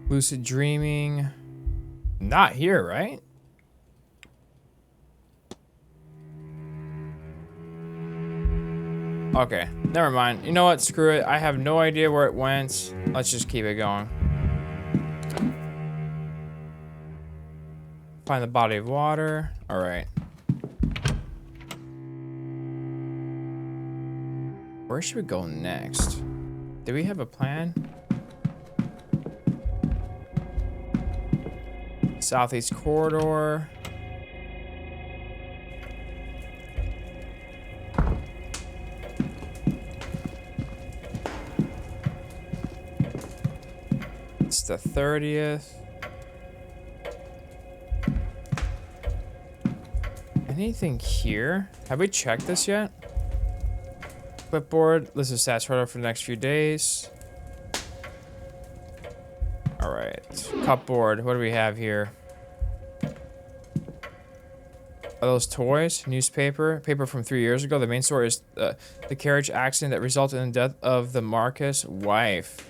Lucid dreaming. Not here, right? Okay, never mind. You know what? Screw it. I have no idea where it went. Let's just keep it going. Find the body of water. All right. Where should we go next? Do we have a plan? Southeast corridor. It's the 30th. Anything here? Have we checked this yet? Clipboard. List of stats for the next few days. All right. Cupboard. What do we have here? Are those toys? Newspaper? Paper from 3 years ago. The main story is the carriage accident that resulted in the death of the Marcus' wife.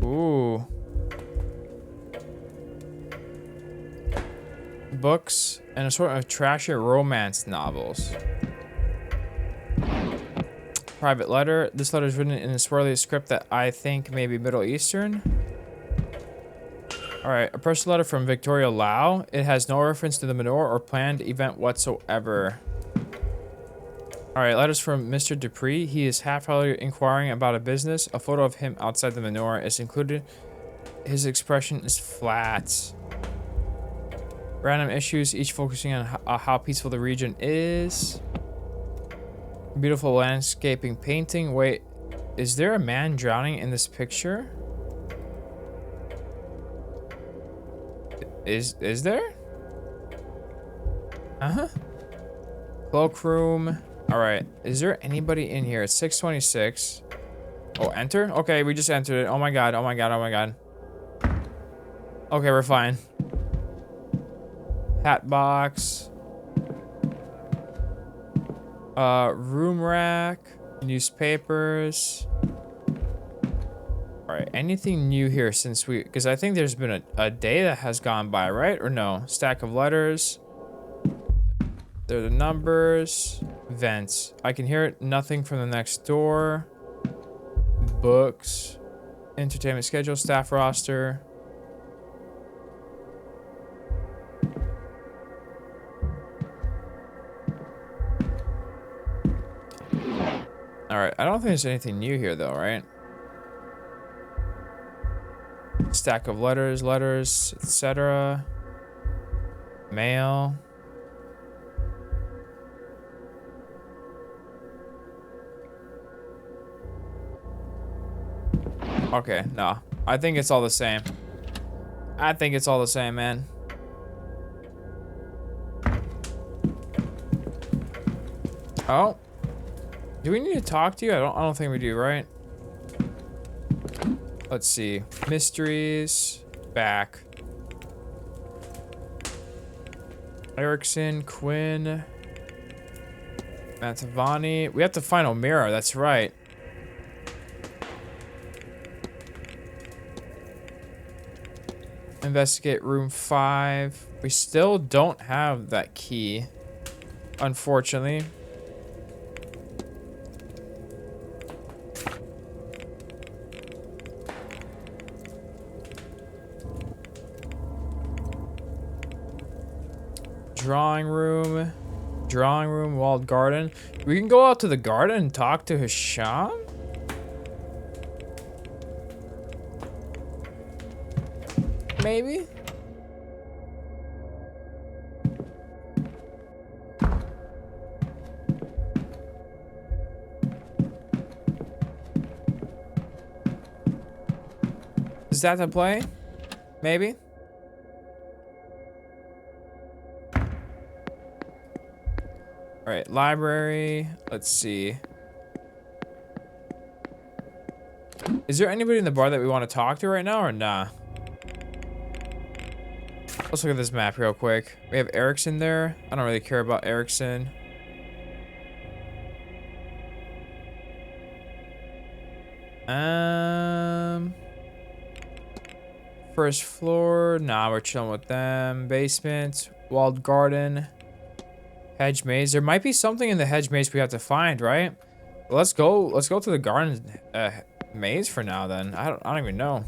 Ooh. Books and a sort of trashy romance novels. Private letter. This letter is written in a swirly script that I think may be Middle Eastern. Alright, a personal letter from Victoria Lau. It has no reference to the Manor or planned event whatsoever. Alright, letters from Mr. Dupree. He is half-heartedly inquiring about a business. A photo of him outside the Manor is included. His expression is flat. Random issues, each focusing on how peaceful the region is. Beautiful landscaping painting. Wait, is there a man drowning in this picture? Is there? Uh-huh. Cloakroom. All right. Is there anybody in here? It's 6:26. Oh, enter? Okay, we just entered it. Oh my god. Oh my god. Oh my god. Okay, we're fine. Hat box. Room rack. Newspapers. All right, anything new here since we, because I think there's been a day that has gone by, right? Or no? Stack of letters. There are the numbers. Vents. I can hear it. Nothing from the next door. Books. Entertainment schedule. Staff roster. All right, I don't think there's anything new here though, right? Stack of letters, etc. Mail. Okay, no. I think it's all the same. I think it's all the same, man. Oh. Do we need to talk to you? I don't think we do, right? Let's see. Mysteries. Back. Erickson, Quinn. Matavani. We have to find O'Meara, that's right. Investigate room 5. We still don't have that key, unfortunately. Drawing room, walled garden. We can go out to the garden and talk to Hisham? Maybe? Is that the play? Maybe? All right, library. Let's see. Is there anybody in the bar that we want to talk to right now or nah? Let's look at this map real quick. We have Erickson there. I don't really care about Erickson. First floor. Nah, we're chilling with them. Basement. Walled garden. Hedge maze. There might be something in the hedge maze we have to find, right? Let's go. Let's go to the garden maze for now. Then I don't even know.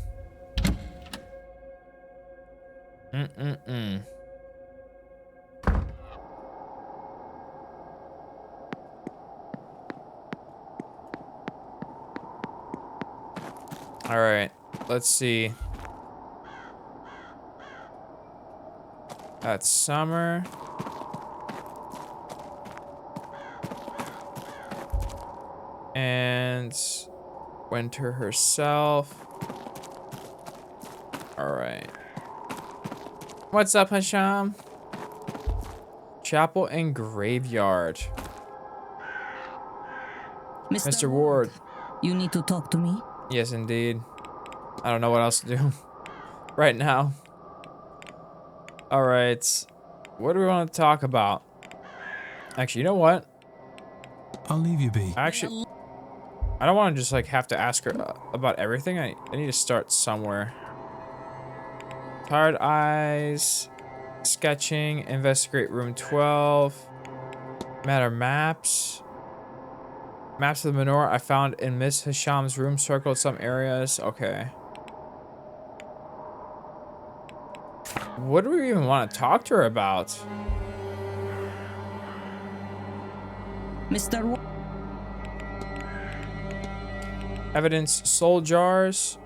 All right. Let's see. That's summer. And winter herself. All right. What's up, Hasham? Chapel and graveyard. Mr. Ward. You need to talk to me? Yes, indeed. I don't know what else to do right now. All right. What do we want to talk about? Actually, you know what? I'll leave you be. Actually, I don't want to just like have to ask her about everything. I need to start somewhere. Tired eyes. Sketching. Investigate room 12. Matter maps. Maps of the Manor I found in Miss Hasham's room circled some areas. Okay. What do we even want to talk to her about? Mr. Evidence, soul jars.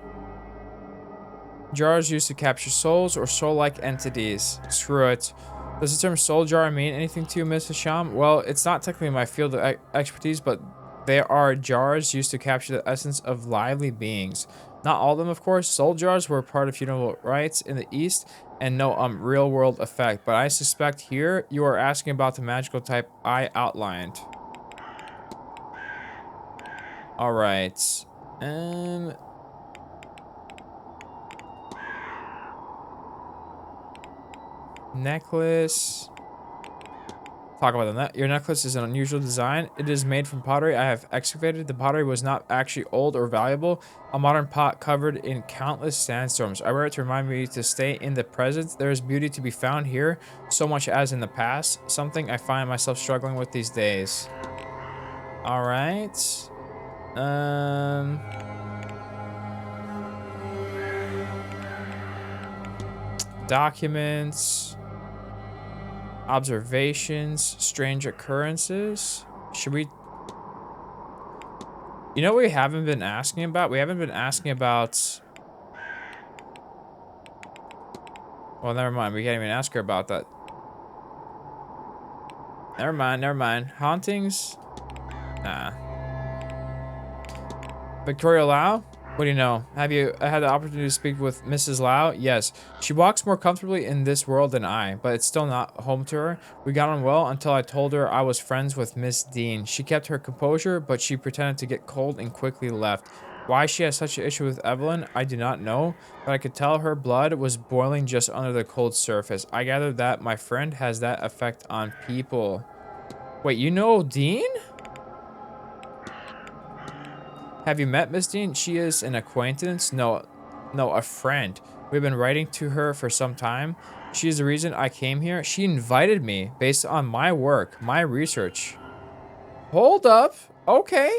Jars used to capture souls or soul-like entities. Screw it. Does the term soul jar mean anything to you, Miss Hasham? Well, it's not technically my field of expertise, but they are jars used to capture the essence of lively beings. Not all of them, of course. Soul jars were part of funeral rites in the East and no real-world effect. But I suspect here you are asking about the magical type I outlined. All right. Necklace. Talk about that. Your necklace is an unusual design. It is made from pottery I have excavated. The pottery was not actually old or valuable. A modern pot covered in countless sandstorms. I wear it to remind me to stay in the present. There is beauty to be found here, so much as in the past. Something I find myself struggling with these days. All right. Documents. Observations, strange occurrences. Should we... You know what we haven't been asking about? We haven't been asking about... Well, never mind. We can't even ask her about that. Never mind, never mind. Hauntings? Nah. Victoria Lau? What do you know? Have you had the opportunity to speak with Mrs. Lau? Yes. She walks more comfortably in this world than I, but it's still not home to her. We got on well until I told her I was friends with Miss Dean. She kept her composure, but she pretended to get cold and quickly left. Why she has such an issue with Evelyn, I do not know, but I could tell her blood was boiling just under the cold surface. I gathered that my friend has that effect on people. Wait, you know Dean? Have you met Miss Dean? She is an acquaintance? No, a friend. We've been writing to her for some time. She is the reason I came here. She invited me based on my work, my research. Hold up. Okay.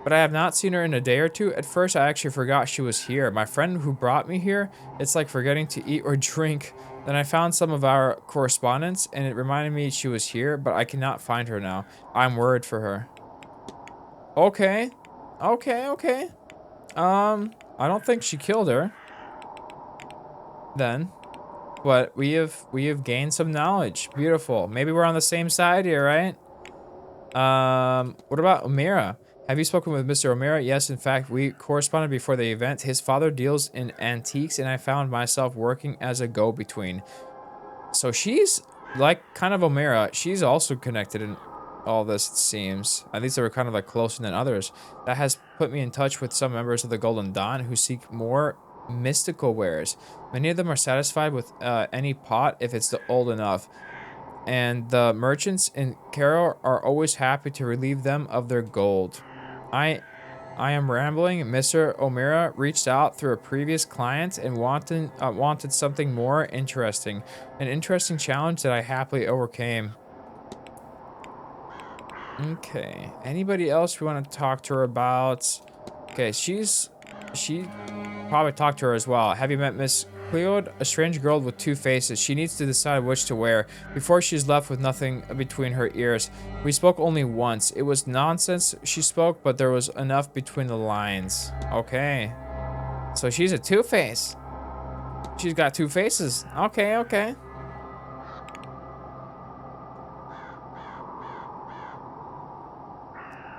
But I have not seen her in a day or two. At first, I actually forgot she was here. My friend who brought me here, it's like forgetting to eat or drink. Then I found some of our correspondence, and it reminded me she was here, but I cannot find her now. I'm worried for her. Okay. Okay. I don't think she killed her. Then. But we have gained some knowledge. Beautiful. Maybe we're on the same side here, right? What about O'Meara? Have you spoken with Mr. O'Meara? Yes, in fact, we corresponded before the event. His father deals in antiques, and I found myself working as a go-between. So she's like kind of O'Meara. She's also connected in all this, it seems. At least they were kind of like closer than others. That has put me in touch with some members of the Golden Dawn who seek more mystical wares. Many of them are satisfied with any pot if it's old enough. And the merchants in Carol are always happy to relieve them of their gold. I I am rambling. Mr. O'Meara reached out through a previous client and wanted something more interesting. An interesting challenge that I happily overcame. Okay. Anybody else we want to talk to her about? Okay, she probably talked to her as well. Have you met Miss Cleode? A strange girl with two faces. She needs to decide which to wear before she's left with nothing between her ears. We spoke only once. It was nonsense she spoke, but there was enough between the lines. Okay. So she's a two-face. She's got two faces. Okay, okay.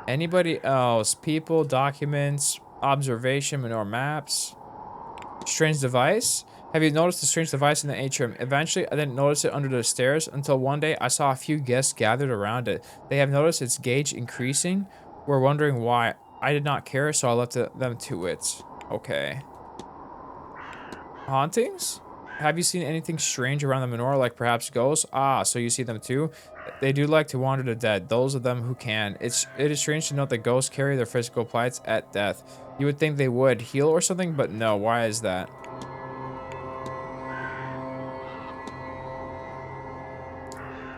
Anybody else? People, documents, observation, manure maps. Strange device? Have you noticed the strange device in the atrium? Eventually, I didn't notice it under the stairs until one day I saw a few guests gathered around it. They have noticed its gauge increasing. We're wondering why. I did not care, so I left them to it. Okay. Hauntings? Have you seen anything strange around the menorah, like perhaps ghosts? Ah, so you see them too? They do like to wander the dead, those of them who can. It is strange to note that ghosts carry their physical plights at death. You would think they would heal or something, but no. Why is that?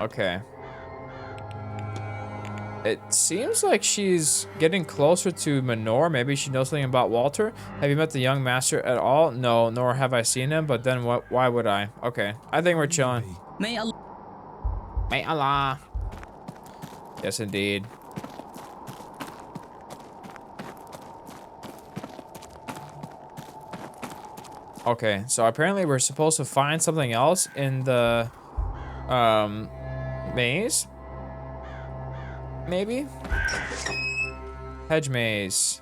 Okay. It seems like she's getting closer to Manor. Maybe she knows something about Walter. Have you met the young master at all? No, nor have I seen him, but then what? Why would I? Okay, I think we're chilling. May Allah. May Allah. Yes, indeed. Okay, so apparently we're supposed to find something else in the maze. Maybe? Hedge maze.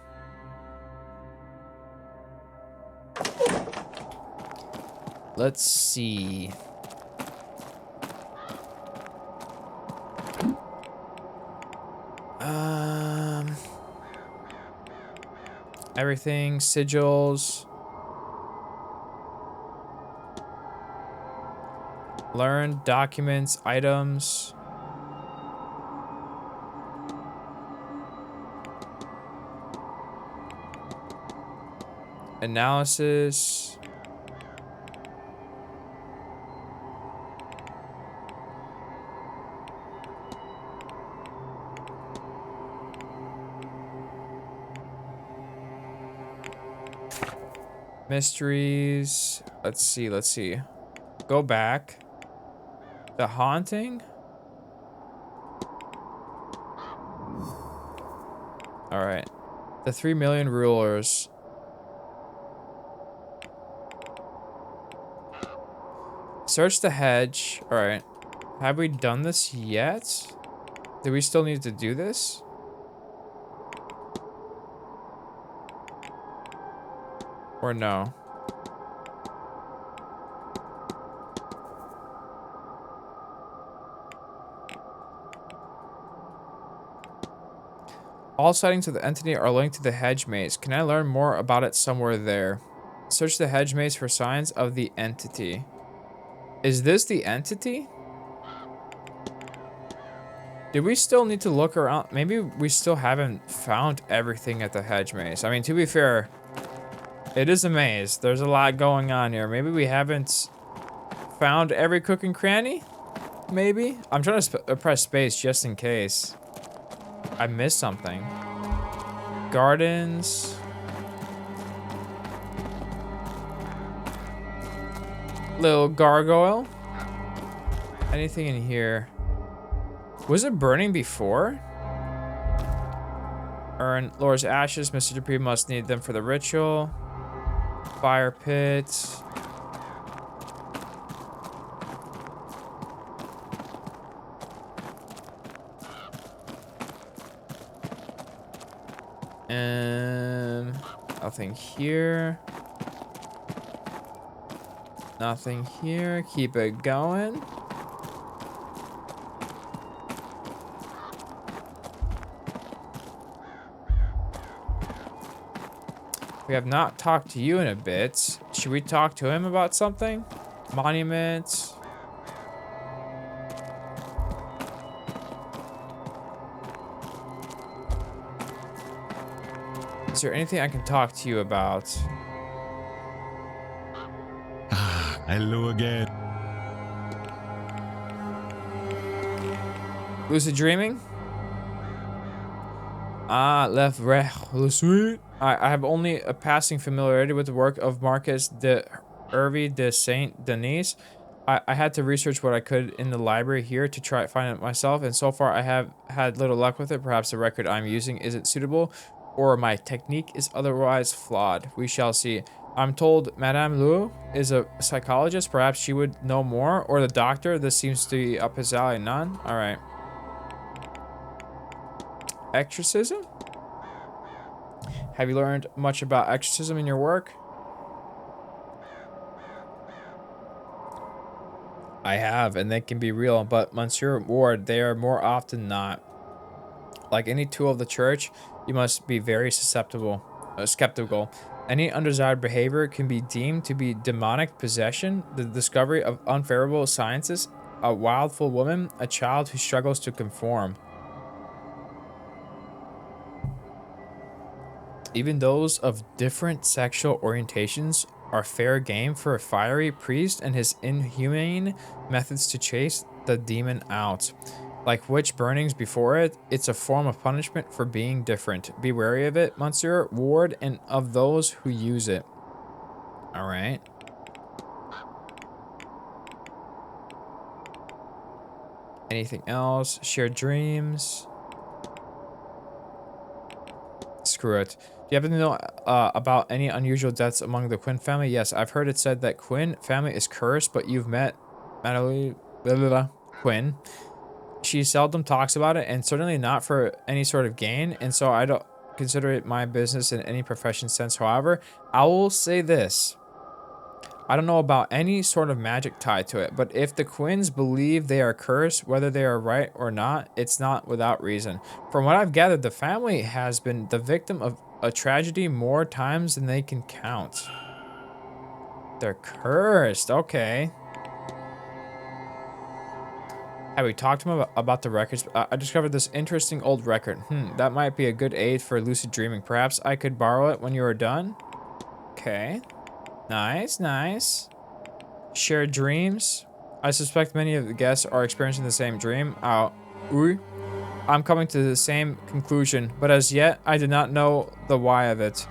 Let's see. Everything, sigils. Learn, documents, items. Analysis. Mysteries. Let's see. Go back. The haunting. All right. The 3 million rulers. Search the hedge. All right. Have we done this yet? Do we still need to do this? Or no? All sightings of the entity are linked to the hedge maze. Can I learn more about it somewhere there? Search the hedge maze for signs of the entity. Is this the entity? Do we still need to look around? Maybe we still haven't found everything at the hedge maze. I mean, to be fair, it is a maze. There's a lot going on here. Maybe we haven't found every crook and cranny? Maybe? I'm trying to press space just in case I missed something. Gardens. Little gargoyle. Anything in here? Was it burning before? Earn Laura's ashes. Mr. Dupree must need them for the ritual. Fire pit. Nothing here. Nothing here. Keep it going. We have not talked to you in a bit. Should we talk to him about something? Monument. Is there anything I can talk to you about? Ah, hello again. Lucid dreaming? Ah, left, right, le suite. I have only a passing familiarity with the work of Marcus de Hervé de Saint Denis. I had to research what I could in the library here to try to find it myself, and so far I have had little luck with it. Perhaps the record I'm using isn't suitable, or my technique is otherwise flawed. We shall see. I'm told Madame Lou is a psychologist. Perhaps she would know more, or the doctor. This seems to be up his alley. None? All right. Exorcism? Have you learned much about exorcism in your work? I have, and they can be real, but Monsieur Ward, they are more often not. Like any tool of the church, you must be very skeptical. Any undesired behavior can be deemed to be demonic possession, the discovery of unfavorable sciences, a wildful woman, a child who struggles to conform. Even those of different sexual orientations are fair game for a fiery priest and his inhumane methods to chase the demon out. Like witch burnings before it, it's a form of punishment for being different. Be wary of it, Monsieur Ward, and of those who use it. All right. Anything else? Shared dreams? Screw it. Do you happen to know about any unusual deaths among the Quinn family? Yes, I've heard it said that Quinn family is cursed, but you've met Madeline Quinn. She seldom talks about it, and certainly not for any sort of gain, and so I don't consider it my business in any profession sense. However, I will say this. I don't know about any sort of magic tied to it, but if the Quinns believe they are cursed, whether they are right or not, it's not without reason. From what I've gathered, the family has been the victim of a tragedy more times than they can count. They're cursed, okay. Have we talked to him about the records? I discovered this interesting old record. That might be a good aid for lucid dreaming. Perhaps I could borrow it when you are done? Okay. Nice, nice. Shared dreams. I suspect many of the guests are experiencing the same dream. I'm coming to the same conclusion, but as yet, I do not know the why of it.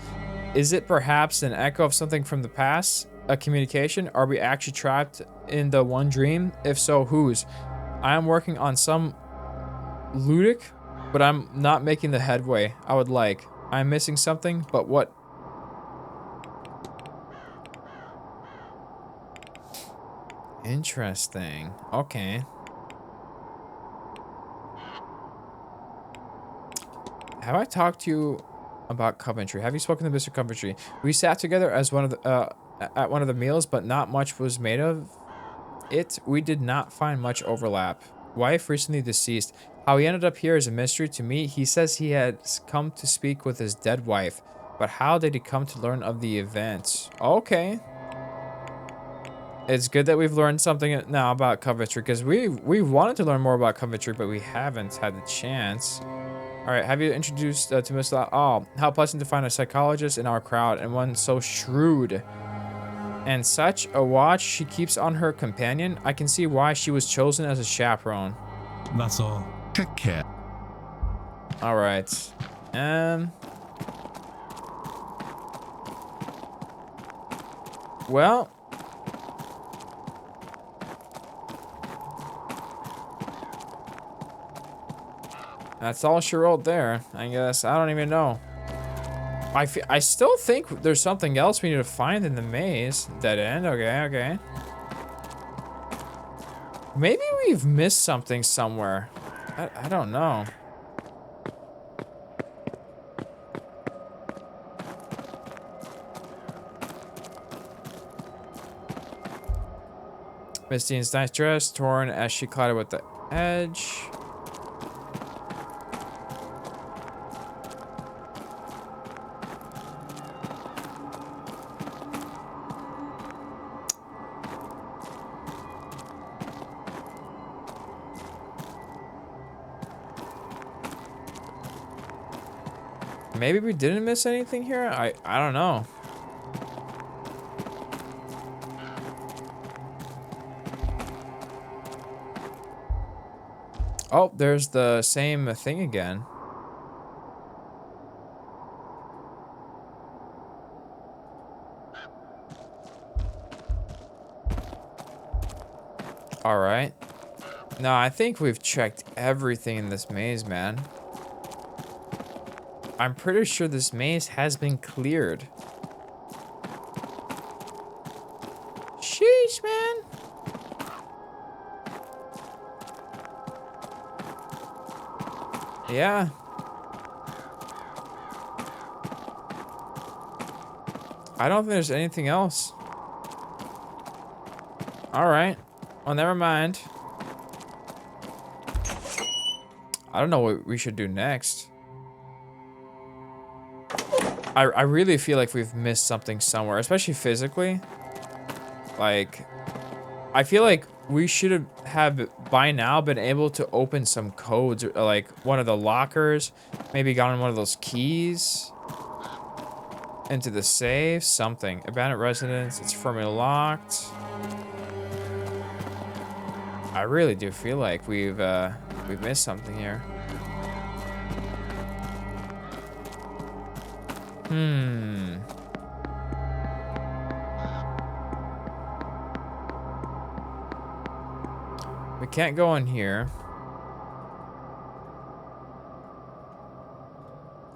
Is it perhaps an echo of something from the past? A communication? Are we actually trapped in the one dream? If so, whose? I am working on some ludic, but I'm not making the headway I would like. I'm missing something, but what? Interesting. Okay. Have I talked to you about Coventry? Have you spoken to Mr. Coventry? We sat together as at one of the meals, but not much was made of it. We did not find much overlap. Wife recently deceased. How he ended up here is a mystery to me. He says he had come to speak with his dead wife, but how did he come to learn of the event? Okay. It's good that we've learned something now about Coventry, because we wanted to learn more about Coventry, but we haven't had the chance. All right, have you introduced to Miss La? Oh, how pleasant to find a psychologist in our crowd, and one so shrewd. And such a watch she keeps on her companion. I can see why she was chosen as a chaperone. That's all. Take care. All right. Well. That's all she wrote there, I guess. I don't even know. I still think there's something else we need to find in the maze. Dead end, okay, okay. Maybe we've missed something somewhere. I don't know. Miss Dean's nice dress, torn as she collided with the edge. Maybe we didn't miss anything here? I don't know. Oh, there's the same thing again. All right. No, I think we've checked everything in this maze, man. I'm pretty sure this maze has been cleared. Sheesh, man. Yeah. I don't think there's anything else. All right. Well, never mind. I don't know what we should do next. I really feel like we've missed something somewhere, especially physically. Like, I feel like we should have by now been able to open some codes, or like one of the lockers, maybe gotten one of those keys into the safe, something. Abandoned residence, it's firmly locked. I really do feel like we've missed something here. We can't go in here.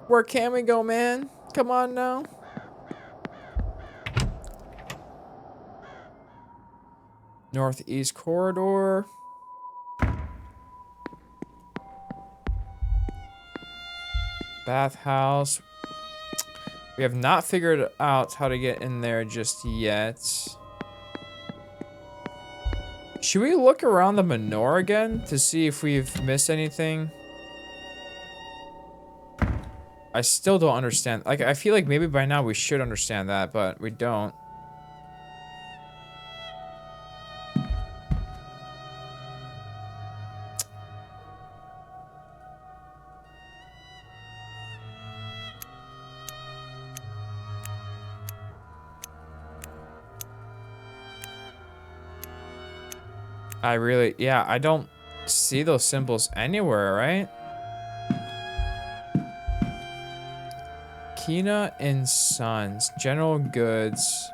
Where can we go, man? Come on now. Northeast corridor. Bathhouse. We have not figured out how to get in there just yet. Should we look around the Manor again to see if we've missed anything? I still don't understand. Like, I feel like maybe by now we should understand that, but we don't. Yeah, I don't see those symbols anywhere, right? Kina and Sons, General Goods.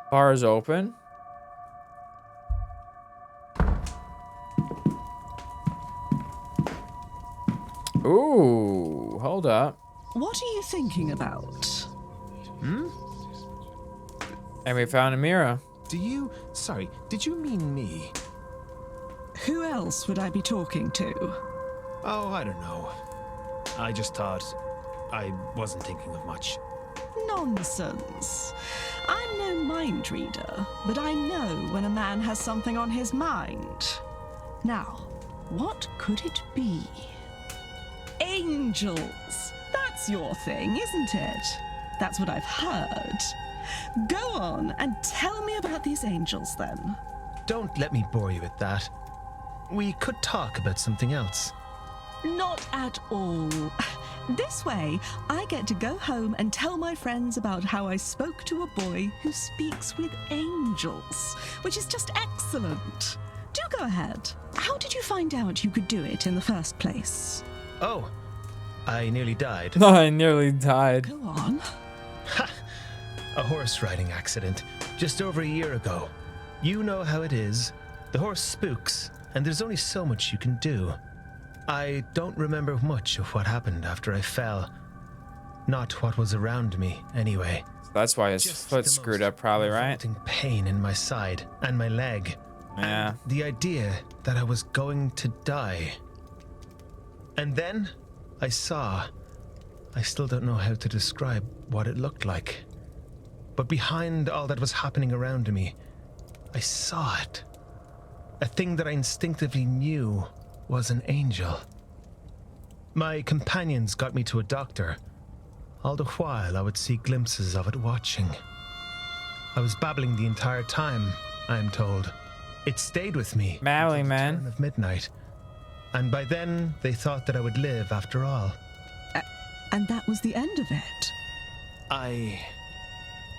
Bar is open. Ooh, hold up. What are you thinking about? And we found a mirror. Sorry, did you mean me? Who else would I be talking to? Oh, I don't know. I just thought I wasn't thinking of much. Nonsense. I'm no mind reader, but I know when a man has something on his mind. Now, what could it be? Angels. That's your thing, isn't it? That's what I've heard. Go on and tell me about these angels, then. Don't let me bore you with that. We could talk about something else. Not at all. This way, I get to go home and tell my friends about how I spoke to a boy who speaks with angels, which is just excellent. Do go ahead. How did you find out you could do it in the first place? Oh, I nearly died. I nearly died. Go on. Ha! A horse riding accident, just over a year ago. You know how it is. The horse spooks, and there's only so much you can do. I don't remember much of what happened after I fell. Not what was around me, anyway. That's why his Just foot's the screwed most up, probably, right? revolting pain in my side and my leg. Yeah. And the idea that I was going to die. And then I saw. I still don't know how to describe what it looked like. But behind all that was happening around me, I saw it. A thing that I instinctively knew was an angel. My companions got me to a doctor. All the while I would see glimpses of it watching. I was babbling the entire time, I am told. It stayed with me Babbling, until the man. turn of midnight. And by then, they thought that I would live after all. And that was the end of it.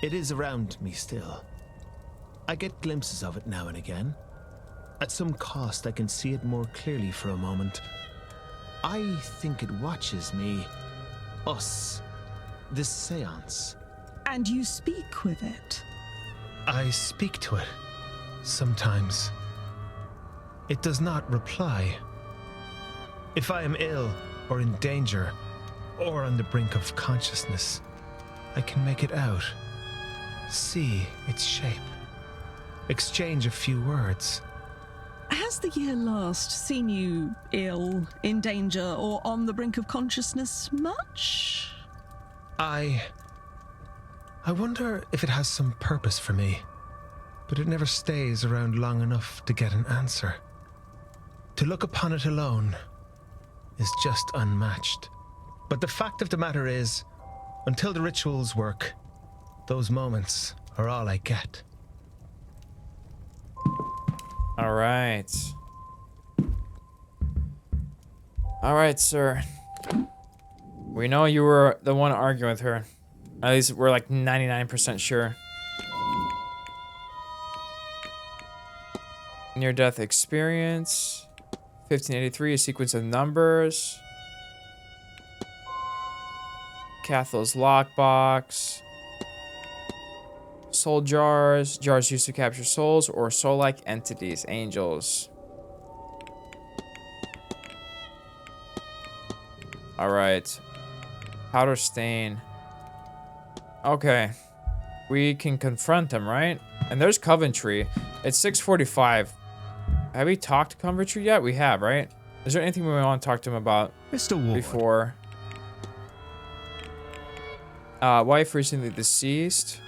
It is around me still. I get glimpses of it now and again. At some cost, I can see it more clearly for a moment. I think it watches me. Us. This seance. And you speak with it. I speak to it. Sometimes. It does not reply. If I am ill, or in danger, or on the brink of consciousness, I can make it out. See its shape. Exchange a few words. Has the year last seen you ill, in danger, or on the brink of consciousness much? I wonder if it has some purpose for me, but it never stays around long enough to get an answer. To look upon it alone is just unmatched. But the fact of the matter is, until the rituals work, those moments are all I get. All right. All right, sir. We know you were the one arguing with her. At least we're like 99% sure. Near-death experience. 1583, a sequence of numbers. Cathal's lockbox. Soul jars. Jars used to capture souls or soul-like entities. Angels. Alright. Powder stain. Okay. We can confront them, right? And there's Coventry. It's 6:45. Have we talked to Coventry yet? We have, right? Is there anything we want to talk to him about Mr. Ward. before? Wife recently deceased.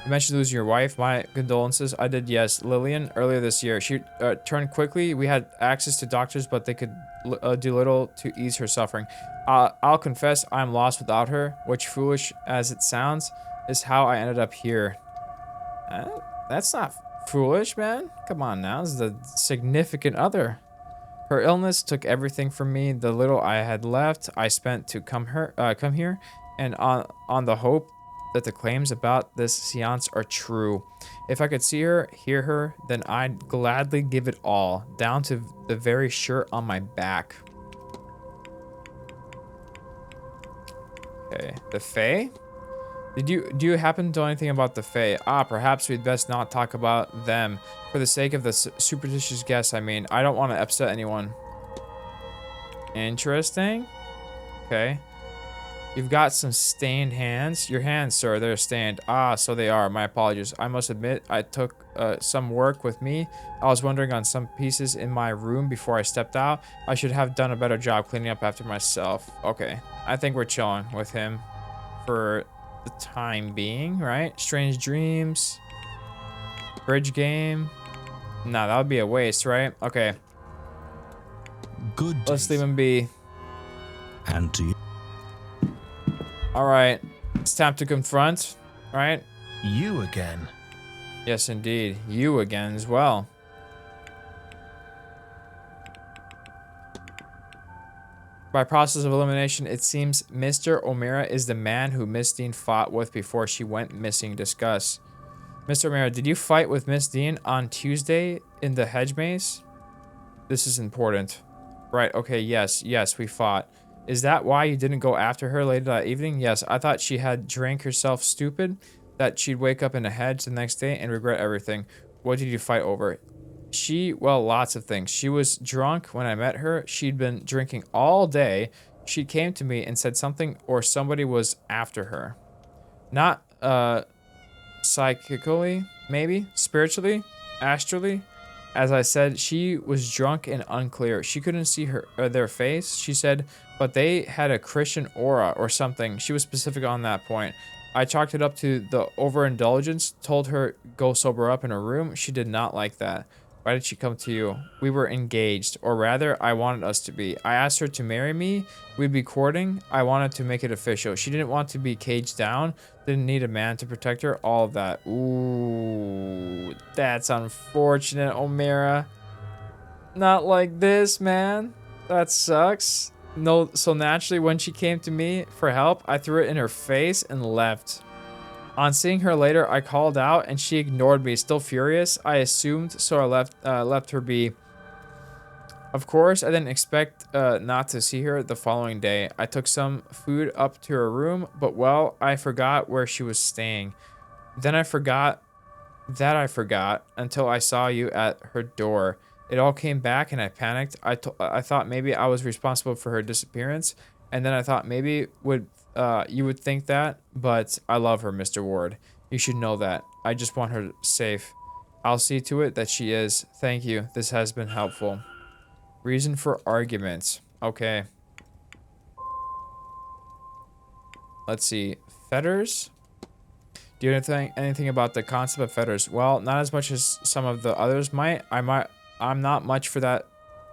You mentioned losing your wife. My condolences. I did, yes. Lillian, earlier this year. She turned quickly. We had access to doctors, but they could do little to ease her suffering. I'll confess I'm lost without her, which, foolish as it sounds, is how I ended up here. That's not foolish, man. Come on now. This is the significant other. Her illness took everything from me. The little I had left, I spent to come here, and on the hope that the claims about this seance are true. If I could see her, hear her, then I'd gladly give it all, down to the very shirt on my back. Okay, the Fae? Do you happen to know anything about the Fae? Perhaps we'd best not talk about them. For the sake of the superstitious guests, I mean. I don't want to upset anyone. Interesting. Okay. You've got some stained hands. Your hands, sir, they're stained. So they are. My apologies. I must admit, I took some work with me. I was wondering on some pieces in my room before I stepped out. I should have done a better job cleaning up after myself. Okay. I think we're chilling with him for the time being, right? Strange dreams. Bridge game. Nah, that would be a waste, right? Okay. Good Let's days. leave him be. And to you. Alright. It's time to confront, right? You again? Yes, indeed. You again as well. By process of elimination, it seems Mr. O'Mara is the man who Miss Dean fought with before she went missing. Discuss. Mr. O'Mara, did you fight with Miss Dean on Tuesday in the hedge maze? This is important. Right, okay, yes, we fought. Is that why you didn't go after her later that evening? Yes, I thought she had drank herself stupid, that she'd wake up in a hedge the next day and regret everything. What did you fight over? Well, lots of things. She was drunk when I met her. She'd been drinking all day. She came to me and said something or somebody was after her. Not, psychically, maybe? Spiritually? Astrally? As I said, she was drunk and unclear. She couldn't see their face, she said, but they had a Christian aura or something. She was specific on that point. I chalked it up to the overindulgence, told her go sober up in her room. She did not like that. Why did she come to you? We were engaged, or rather, I wanted us to be. I asked her to marry me. We'd be courting. I wanted to make it official. She didn't want to be caged down. Didn't need a man to protect her. All of that. Ooh, that's unfortunate, Omera. Not like this, man. That sucks. No, so naturally, when she came to me for help, I threw it in her face and left. On seeing her later, I called out and she ignored me. Still furious, I assumed, so I left her be. Of course, I didn't expect not to see her the following day. I took some food up to her room, but well, I forgot where she was staying. Then I forgot that I forgot until I saw you at her door. It all came back and I panicked. I thought maybe I was responsible for her disappearance, and then I thought maybe you would think that, but I love her, Mr. Ward. You should know that. I just want her safe. I'll see to it that she is. Thank you. This has been helpful. Reason for arguments. Okay. Let's see. Fetters? Do you know anything about the concept of fetters? Well, not as much as some of the others might. I'm not much for that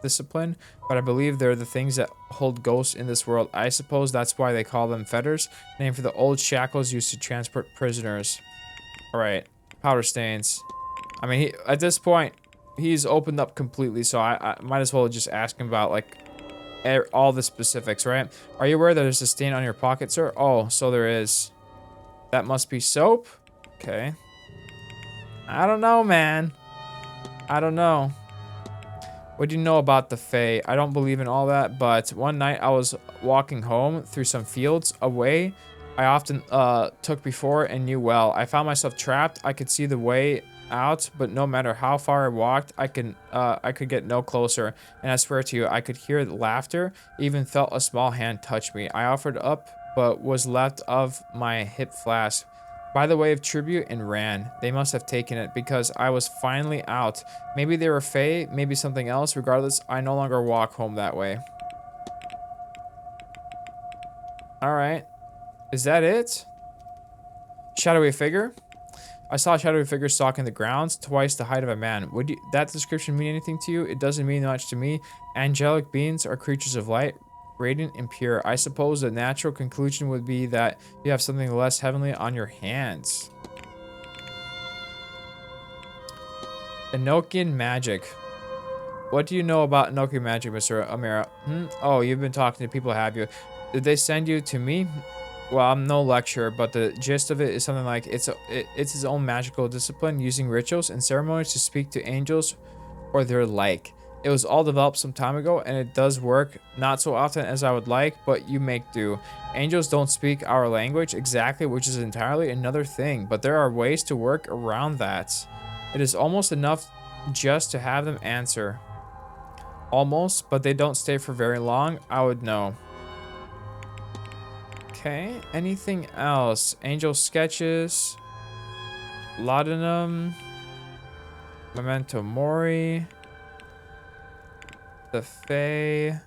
discipline, but I believe they're the things that hold ghosts in this world. I suppose that's why they call them fetters, named for the old shackles used to transport prisoners. All right, powder stains. I mean, at this point, he's opened up completely, so I might as well just ask him about like all the specifics, right? Are you aware that there's a stain on your pocket, sir? Oh, so there is. That must be soap. Okay. I don't know, man. I don't know. What do you know about the Fae? I don't believe in all that, but one night I was walking home through some fields away I often took before and knew well. I found myself trapped. I could see the way out, but no matter how far I walked, I could get no closer. And I swear to you, I could hear laughter, even felt a small hand touch me. I offered up, but was left of my hip flask by the way of tribute and ran. They must have taken it because I was finally out. Maybe they were Fae, maybe something else. Regardless, I no longer walk home that way. Alright. Is that it? Shadowy figure? I saw a shadowy figure stalking the grounds, twice the height of a man. Would that description mean anything to you? It doesn't mean much to me. Angelic beings are creatures of light, radiant and pure. I suppose the natural conclusion would be that you have something less heavenly on your hands. Enochian magic. What do you know about Enochian magic, Mr. Amira? Oh, you've been talking to people, have you? Did they send you to me? Well, I'm no lecturer, but the gist of it is something like it's its own magical discipline using rituals and ceremonies to speak to angels or their like. It was all developed some time ago, and it does work, not so often as I would like, but you make do. Angels don't speak our language exactly, which is entirely another thing, but there are ways to work around that. It is almost enough just to have them answer. Almost, but they don't stay for very long, I would know. Okay, anything else? Angel sketches, laudanum, memento mori, the Fae,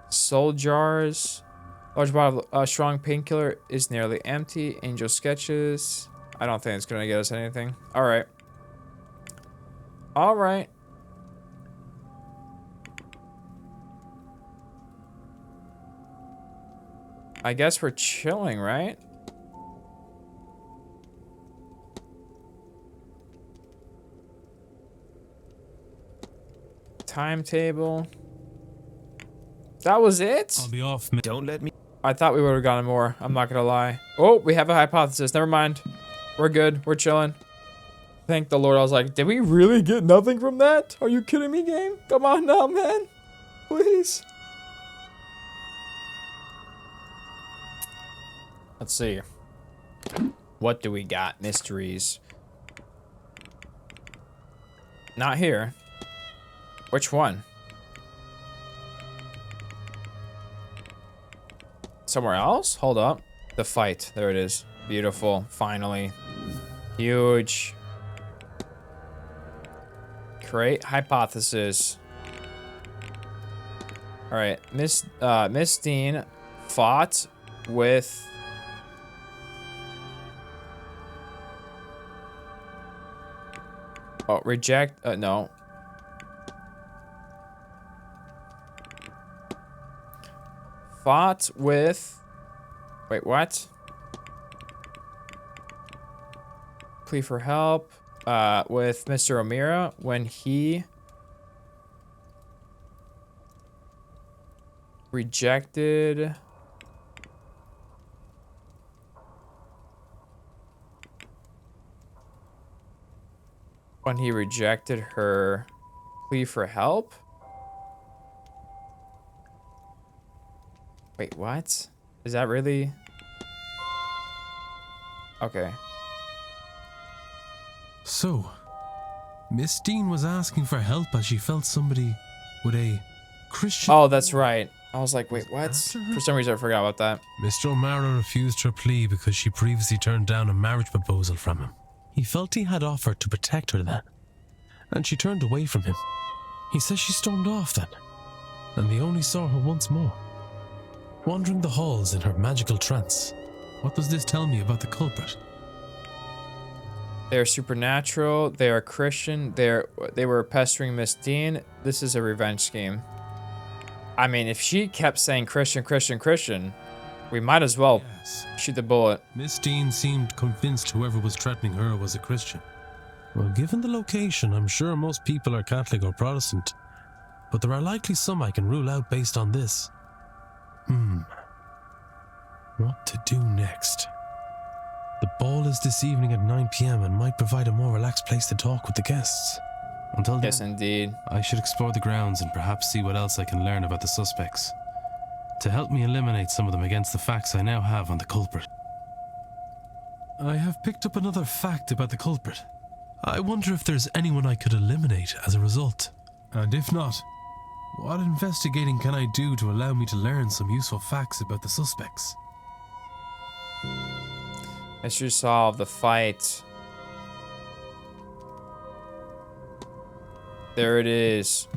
soul jars, large bottle of strong painkiller is nearly empty. Angel sketches. I don't think it's gonna get us anything. All right. All right. I guess we're chilling, right? Timetable. That was it? I'll be off. Don't let me. I thought we would have gotten more. I'm not gonna lie. Oh, we have a hypothesis. Never mind. We're good. We're chilling. Thank the Lord. I was like, did we really get nothing from that? Are you kidding me, game? Come on now, man. Please. Let's see. What do we got? Mysteries. Not here. Which one? Somewhere else? Hold up. The fight. There it is. Beautiful. Finally. Huge. Create hypothesis. All right. Miss Dean fought with Oh, reject. No. Fought with. Wait, what? Plea for help. With Mr. O'Meara when he rejected. When he rejected her plea for help? Wait, what? Is that really? Okay. So, Miss Dean was asking for help as she felt somebody with a Christian... Oh, that's right. I was like, wait, what? For some reason, I forgot about that. Mr. O'Mara refused her plea because she previously turned down a marriage proposal from him. He felt he had offered to protect her then, and she turned away from him. He says she stormed off then, and they only saw her once more, wandering the halls in her magical trance. What does this tell me about the culprit? They are supernatural. They are Christian. They were pestering Miss Dean. This is a revenge scheme. I mean, if she kept saying Christian, Christian, Christian, we might as well shoot the bullet. Miss Dean seemed convinced whoever was threatening her was a Christian. Well, given the location, I'm sure most people are Catholic or Protestant, but there are likely some I can rule out based on this. What to do next? The ball is this evening at 9 p.m. and might provide a more relaxed place to talk with the guests. Until then, Yes, indeed. I should explore the grounds and perhaps see what else I can learn about the suspects, to help me eliminate some of them against the facts I now have on the culprit. I have picked up another fact about the culprit. I wonder if there's anyone I could eliminate as a result. And if not, what investigating can I do to allow me to learn some useful facts about the suspects? Mystery solved. The fight. There it is.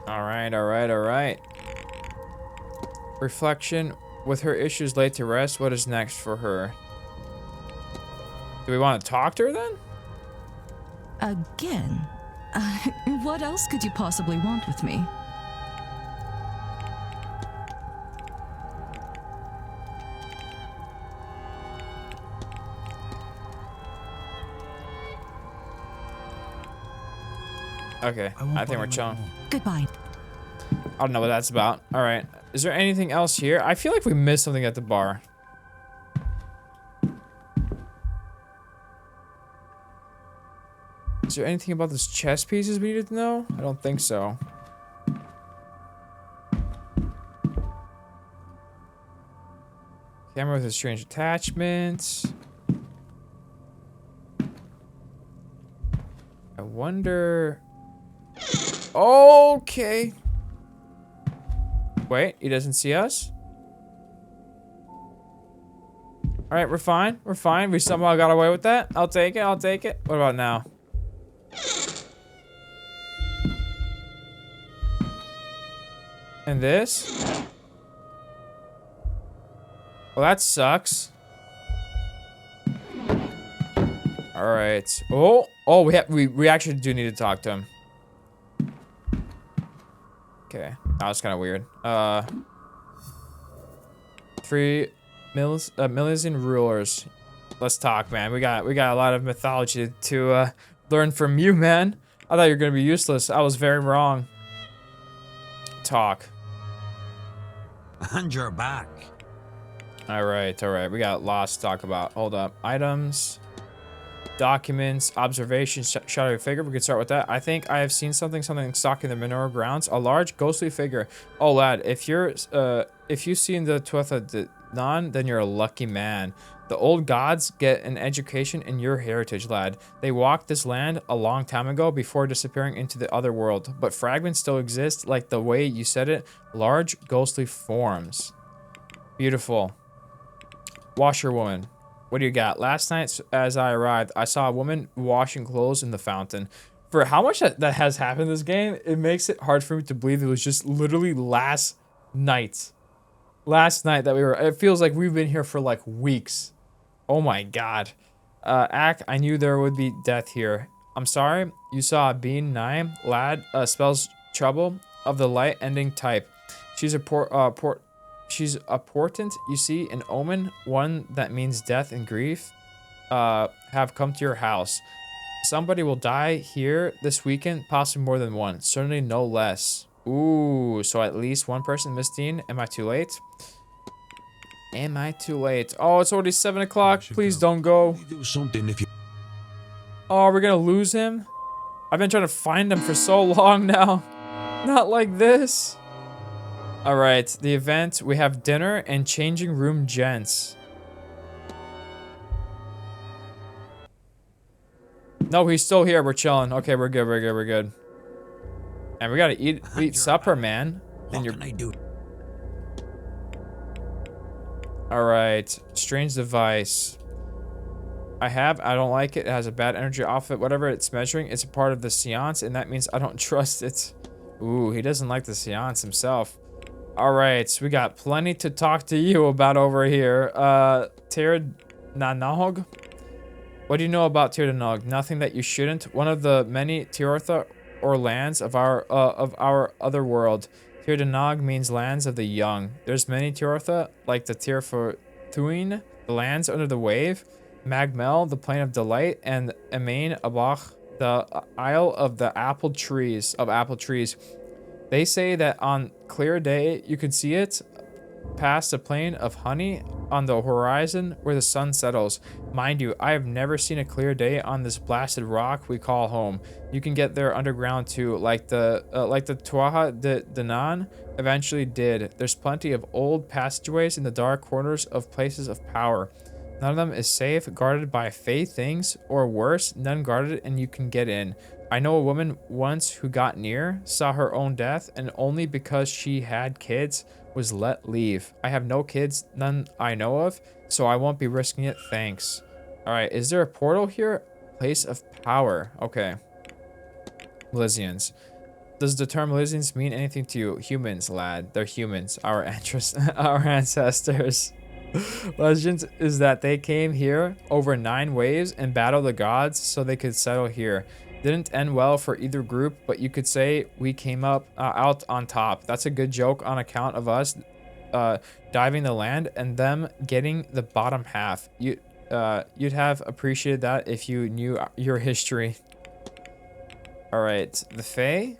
All right. Reflection. With her issues laid to rest, what is next for her? Do we want to talk to her then? Again? What else could you possibly want with me? Okay, I think we're chilling. Goodbye. I don't know what that's about. All right. Is there anything else here? I feel like we missed something at the bar. Is there anything about those chess pieces we needed to know? I don't think so. Camera with a strange attachment. I wonder... Okay. Wait, he doesn't see us? Alright, we're fine. We're fine. We somehow got away with that. I'll take it. I'll take it. What about now? And this? Well, that sucks. Alright. Oh, we actually do need to talk to him. Okay. That was kind of weird. 3 million rulers. Let's talk, man. We got a lot of mythology to learn from you, man. I thought you were gonna be useless. I was very wrong. Talk. And you're back. All right. We got lots to talk about. Hold up. Items, documents, observations, shadowy figure. We could start with that. I think I have seen something stalking the Manor grounds. A large ghostly figure. Oh, lad, if you've seen the Tuatha De Danann, then you're a lucky man. The old gods get an education in your heritage, lad. They walked this land a long time ago before disappearing into the other world, but fragments still exist, like the way you said it. Large ghostly forms. Beautiful. Washerwoman. What do you got? Last night, as I arrived, I saw a woman washing clothes in the fountain. For how much that has happened in this game, it makes it hard for me to believe it was just literally last night. last night that we were. It feels like we've been here for like weeks. Oh my god. Ack, I knew there would be death here. I'm sorry. You saw a bean nine lad spells trouble of the light ending type. She's a she's a portent. You see an omen, one that means death and grief. Have come to your house. Somebody will die here this weekend, possibly more than one. Certainly no less. Ooh, so at least one person, Miss Dean. Am I too late? Am I too late? Oh, it's already 7 o'clock. Please don't go. Do something if you. Oh, we're gonna lose him? I've been trying to find him for so long now. Not like this. All right, the event. We have dinner and changing room gents. No, he's still here. We're chilling. Okay, we're good. We're good. We're good. And we gotta eat supper, man. What can I do? All right, strange device. I don't like it. It has a bad energy off it. Whatever it's measuring, it's a part of the seance, and that means I don't trust it. Ooh, he doesn't like the seance himself. All right, so we got plenty to talk to you about over here. Tirananog? What do you know about Tirananog? Nothing that you shouldn't. One of the many Tirotha or lands of our other world. Tirananog means lands of the young. There's many Tirotha, like the Tirthuin, the lands under the wave, Magmel, the plain of delight, and Emain Abach, the isle of the apple trees. They say that on clear day you can see it past a plain of honey on the horizon where the sun settles. Mind you, I have never seen a clear day on this blasted rock we call home. You can get there underground too, like the Tuaha de Danan eventually did. There's plenty of old passageways in the dark corners of places of power. None of them is safe, guarded by fey things, or worse, none guarded and you can get in. I know a woman once who got near, saw her own death, and only because she had kids was let leave. I have no kids, none I know of, so I won't be risking it, thanks. Alright, is there a portal here? Place of power. Okay. Lysians. Does the term Lysians mean anything to you? Humans, lad. They're humans. Our ancestors. Legends is that they came here over 9 waves and battled the gods so they could settle here. Didn't end well for either group, but you could say we came up out on top. That's a good joke on account of us diving the land and them getting the bottom half. You'd have appreciated that if you knew your history. All right, the Fae.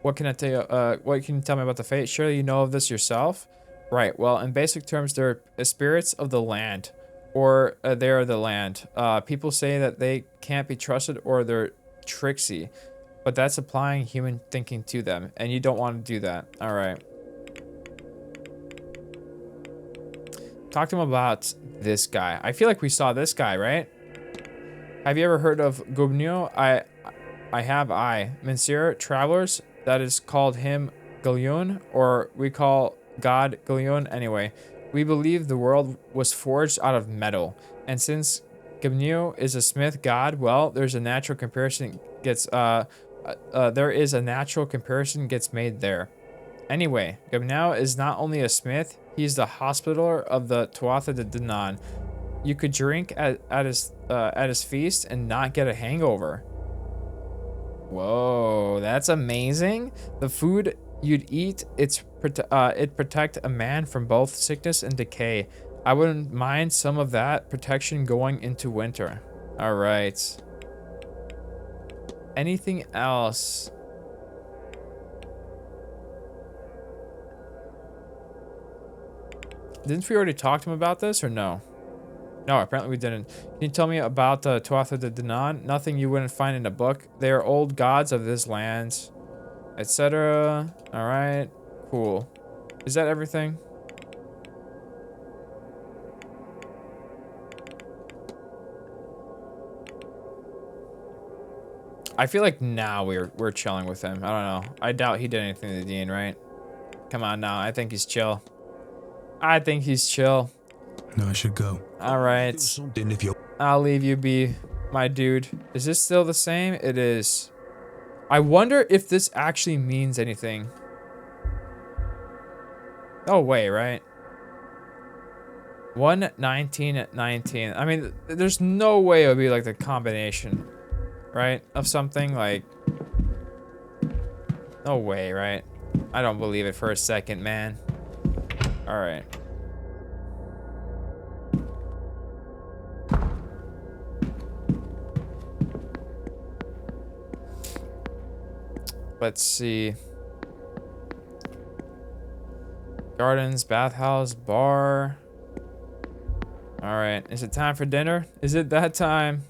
What can I tell you? What can you tell me about the Fae? Surely you know of this yourself. Right. Well, in basic terms, they're spirits of the land, or they are the land. People say that they can't be trusted or they're tricksy, but that's applying human thinking to them, and you don't want to do that. All right. Talk to him about this guy. I feel like we saw this guy, right? Have you ever heard of Gubnio? I have. Monsieur travelers. That is called him Galion, or we call God Galion. Anyway, we believe the world was forged out of metal, and since Gubnio is a smith god, well, there's a natural comparison gets made there. Anyway, Gubnio is not only a smith, he's the hospitaller of the Tuatha de Danann. You could drink at his feast and not get a hangover. Whoa, that's amazing. The food you'd eat, it protect a man from both sickness and decay. I wouldn't mind some of that protection going into winter. All right. Anything else? Didn't we already talk to him about this or no? No, apparently we didn't. Can you tell me about the Tuatha de Danann? Nothing you wouldn't find in a book. They are old gods of this land, etc. All right, cool. Is that everything? I feel like now we're chilling with him. I don't know. I doubt he did anything to Dean, right? Come on now. I think he's chill. I think he's chill. No, I should go. All right. Do something if you. I'll leave you be, my dude. Is this still the same? It is. I wonder if this actually means anything. No way, right? 11919. I mean, there's no way it would be like the combination, right? Of something like. No way, right? I don't believe it for a second, man. All right. Let's see. Gardens, bathhouse, bar. All right. Is it time for dinner? Is it that time?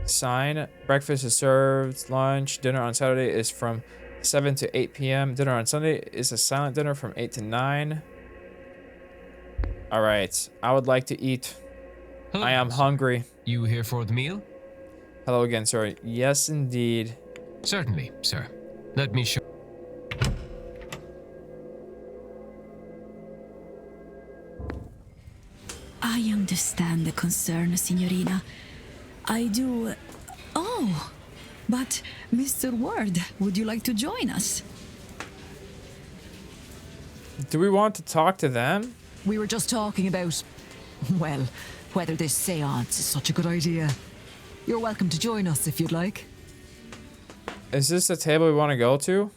Sign. Breakfast is served. Lunch. Dinner on Saturday is from 7 to 8 p.m. Dinner on Sunday is a silent dinner from 8 to 9. All right. I would like to eat. Hello, I am sir. hungry. You here for the meal? Hello again, sir. Yes, indeed. Certainly, sir. Let me show. I understand the concern, Signorina. I do. Oh, but Mr. Ward, would you like to join us? Do we want to talk to them? We were just talking about, well, whether this seance is such a good idea. You're welcome to join us if you'd like. Is this the table we want to go to?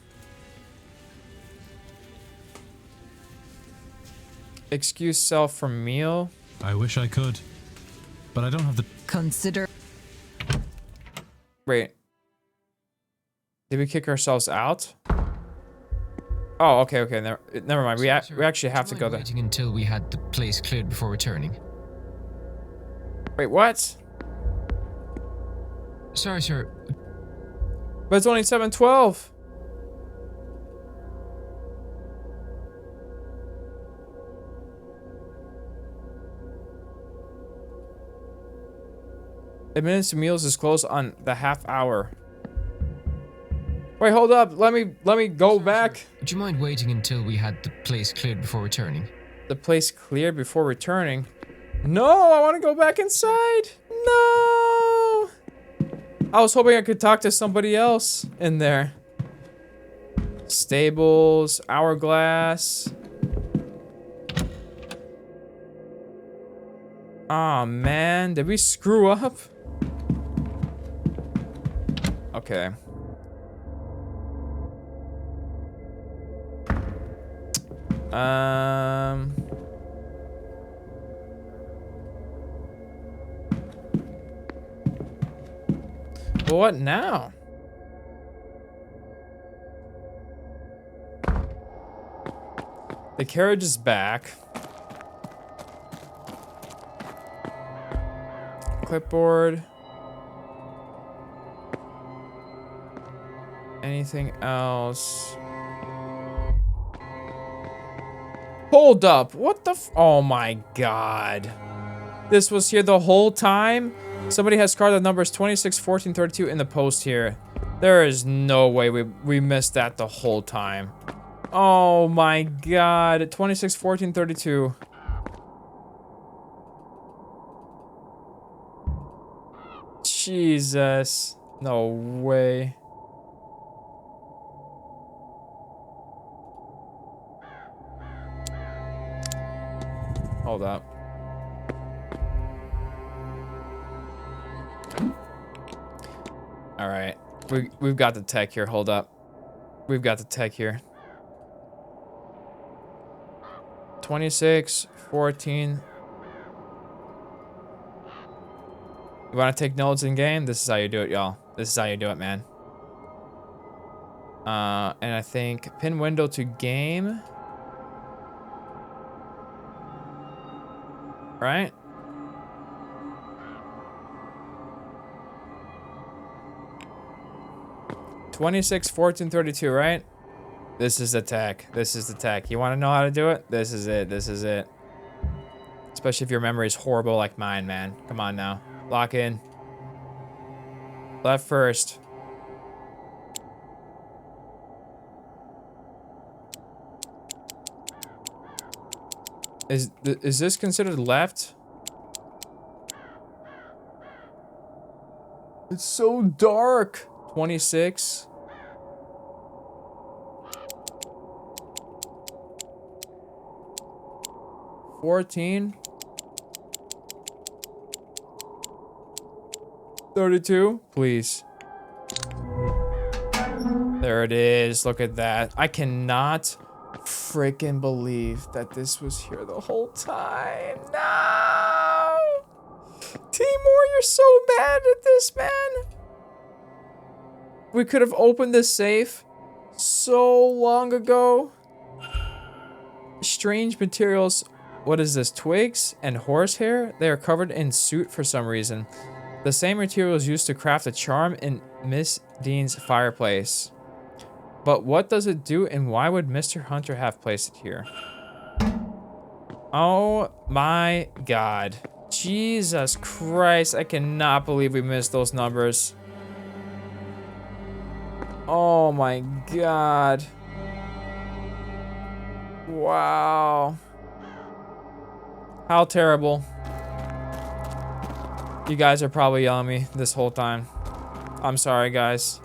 Excuse self from meal. I wish I could, but I don't have the. Consider. Wait. Did we kick ourselves out? Oh, okay, okay. Never mind. We actually have to go there. Waiting until we had the place cleared before returning. Wait, what? Sorry, sir. But it's only 7:12. Admittance to meals is closed on the half hour. Wait, hold up. Let me go back. Sir, would you mind waiting until we had the place cleared before returning? The place cleared before returning. No, I want to go back inside. No. I was hoping I could talk to somebody else in there. Stables, hourglass. Aw, man. Did we screw up? Okay. Well, what now? The carriage is back. Clipboard. Anything else? Hold up. What the oh my god. This was here the whole time? Somebody has card that numbers 26, 14, 32 in the post here. There is no way we missed that the whole time. Oh my god. 26, 14, 32. Jesus. No way. Hold up. All right. We've got the tech here. Hold up. We've got the tech here. 26, 14. You want to take notes in game? This is how you do it, y'all. This is how you do it, man. And I think pin window to game. Right? (26, 14, 32), right? This is the tech. This is the tech. You want to know how to do it? This is it. This is it. Especially if your memory is horrible like mine, man. Come on now. Lock in. Left first. Is this considered left? It's so dark. 26. 14. 32. Please. There it is. Look at that. I cannot freaking believe that this was here the whole time. No! Temur, you're so bad at this, man. We could have opened this safe so long ago. Strange materials. What is this? Twigs and horsehair? They are covered in soot for some reason. The same materials used to craft a charm in Miss Dean's fireplace. But what does it do, and why would Mr. Hunter have placed it here? Oh my god. Jesus Christ, I cannot believe we missed those numbers. Oh my god. Wow. How terrible. You guys are probably yelling at me this whole time. I'm sorry, guys.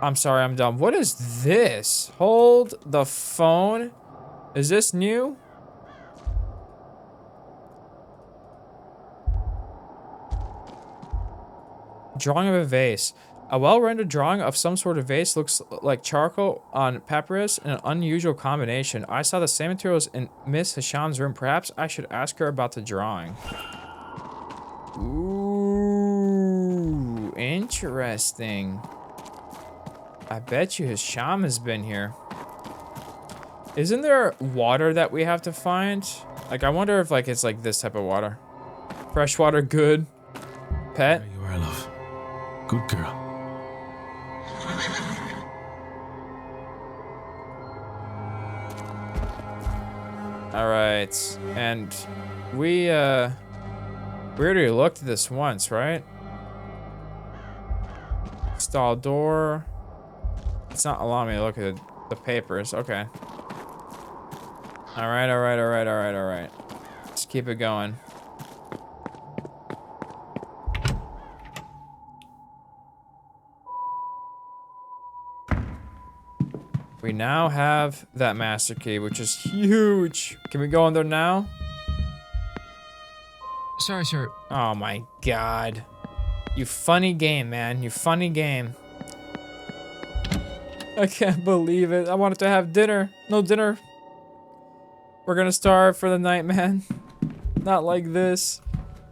I'm sorry, I'm dumb. What is this? Hold the phone. Is this new? Drawing of a vase. A well-rendered drawing of some sort of vase looks like charcoal on papyrus in an unusual combination. I saw the same materials in Miss Hasham's room. Perhaps I should ask her about the drawing. Ooh, interesting. I bet you Hisham has been here. Isn't there water that we have to find? Like, I wonder if, like, it's like this type of water. Freshwater, good. Pet. There you are, love. Good girl. All right, and we already looked at this once, right? Stall door. It's not allowing me to look at the papers. Okay. All right, all right, all right, all right, all right. Let's keep it going. We now have that master key, which is huge. Can we go in there now? Sorry, sir. Oh my god. You funny game, man. You funny game. I can't believe it. I wanted to have dinner. No dinner. We're gonna starve for the night, man. Not like this.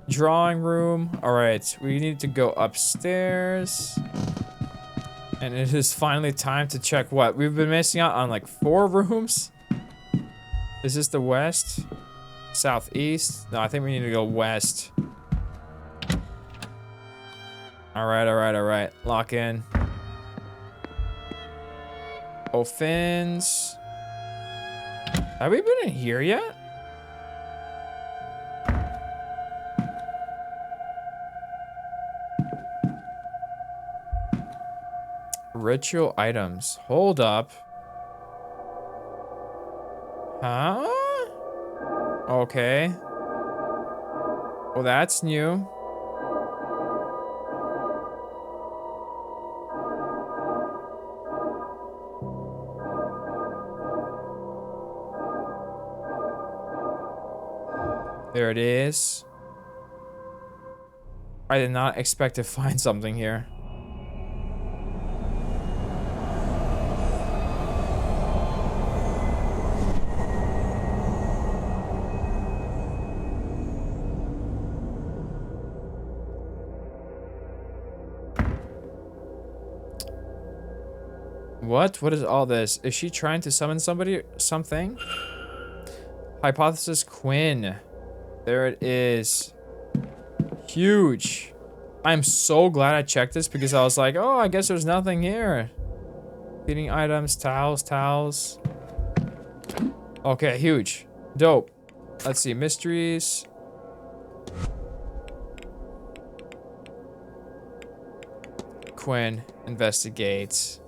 Drawing room. Alright, we need to go upstairs. And it is finally time to check what? We've been missing out on like 4 rooms. Is this the west? Southeast? No, I think we need to go west. Alright, alright, alright. Lock in. Offense. Have we been in here yet? Ritual items. Hold up. Huh? Okay. Well, that's new. There it is. I did not expect to find something here. What? What is all this? Is she trying to summon somebody? Something? Hypothesis Quinn. There it is. Huge. I'm so glad I checked this because I was like, oh, I guess there's nothing here. Cleaning items, towels. Okay, huge. Dope. Let's see, mysteries. Quinn investigates.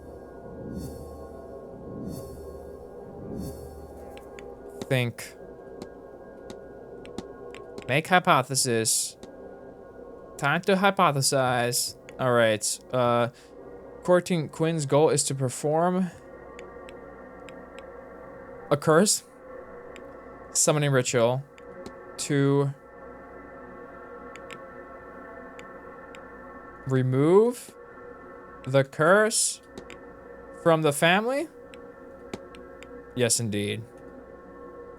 Think. Make hypothesis. Time to hypothesize. All right. Courting Quinn's goal is to perform a curse, summoning ritual, to remove the curse from the family? Yes, indeed.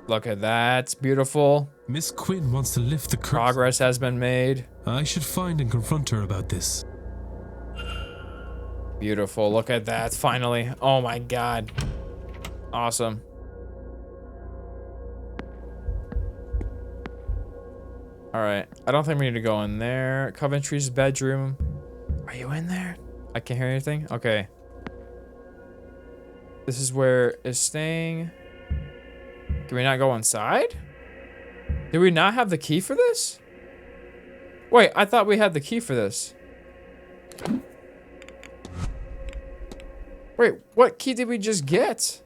Look at that. It's beautiful. Miss Quinn wants to lift the curse. Progress has been made. I should find and confront her about this. Beautiful. Look at that. Finally. Oh my god. Awesome. Alright. I don't think we need to go in there. Coventry's bedroom. Are you in there? I can't hear anything? Okay. This is where it's staying. Can we not go inside? Did we not have the key for this? Wait, I thought we had the key for this. Wait, what key did we just get?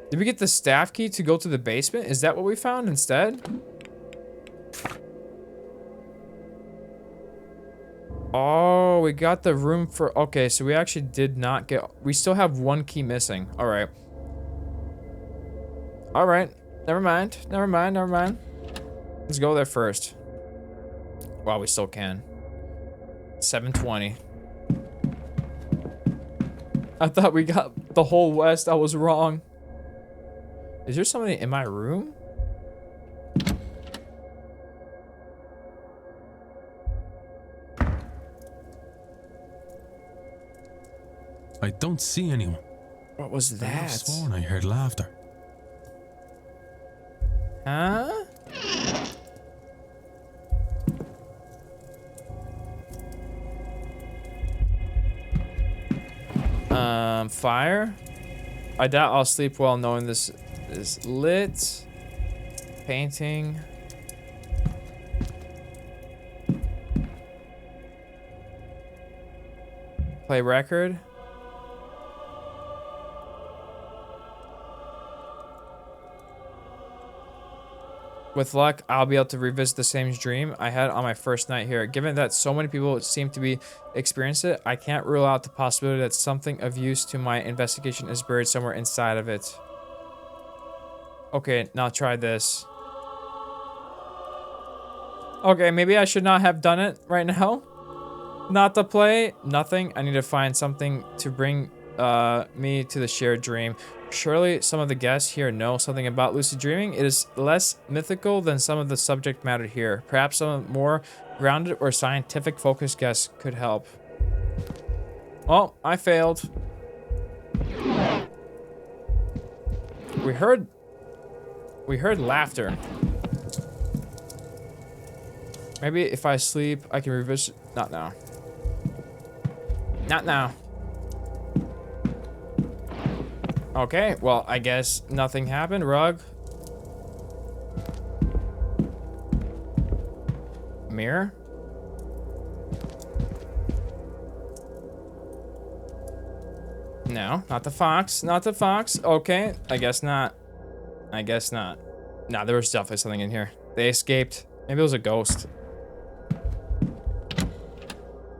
Did we get the staff key to go to the basement? Is that what we found instead? Oh, we got the room for... Okay, so we actually did not get... We still have one key missing. All right. All right. Never mind. Never mind. Never mind. Let's go there first. Wow, we still can. 720. I thought we got the whole west. I was wrong. Is there somebody in my room? I don't see anyone. What was I that? have sworn I heard laughter. Huh? Fire? I doubt I'll sleep well knowing this is lit. Painting. Play record. With luck, I'll be able to revisit the same dream I had on my first night here. Given that so many people seem to be experiencing it, I can't rule out the possibility that something of use to my investigation is buried somewhere inside of it. Okay, now try this. Okay, maybe I should not have done it right now. Not to play. Nothing. I need to find something to bring me to the shared dream. Surely some of the guests here know something about lucid dreaming. It is less mythical than some of the subject matter here. Perhaps some more grounded or scientific focused guests could help. Oh, I failed. We heard laughter. Maybe if I sleep, I can revisit. Not now. Not now. Okay, well, I guess nothing happened. Rug. Mirror. No, not the fox. Not the fox. Okay, I guess not. I guess not. Nah, there was definitely something in here. They escaped. Maybe it was a ghost.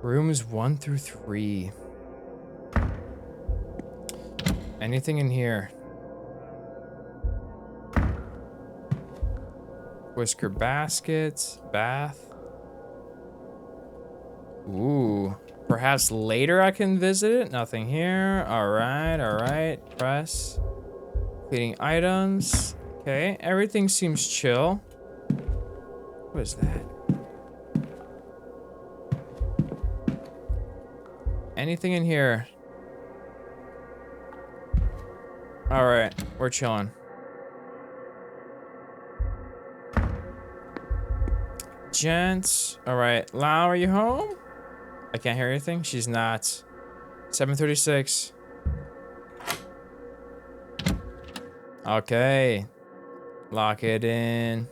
Rooms 1 through 3. Anything in here? Whisker baskets, bath. Ooh, perhaps later I can visit it. Nothing here. All right. Press. Cleaning items. Okay, everything seems chill. What is that? Anything in here? All right, we're chilling. Gents. All right, Lau, are you home? I can't hear anything. She's not. 7:36. Okay. Lock it in.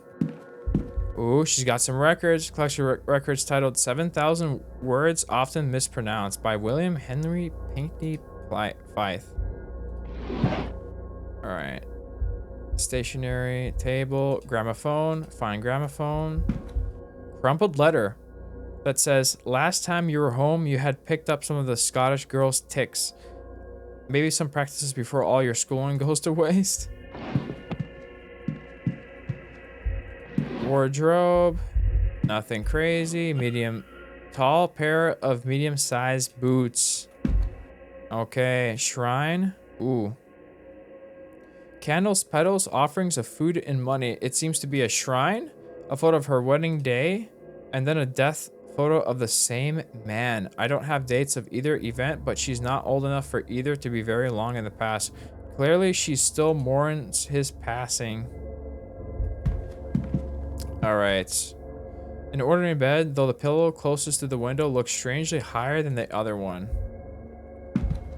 Ooh, she's got some records. Collection of records titled 7,000 Words Often Mispronounced by William Henry Pinckney Fythe. All right. Stationery, table, gramophone, find gramophone. Crumpled letter that says, last time you were home, you had picked up some of the Scottish girl's tics. Maybe some practices before all your schooling goes to waste. Wardrobe. Nothing crazy. Medium. Tall pair of medium-sized boots. Okay. Shrine. Ooh. Candles, petals, offerings of food and money. It seems to be a shrine, a photo of her wedding day, and then a death photo of the same man. I don't have dates of either event, but she's not old enough for either to be very long in the past. Clearly, she still mourns his passing. Alright. An ordinary bed, though the pillow closest to the window looks strangely higher than the other one.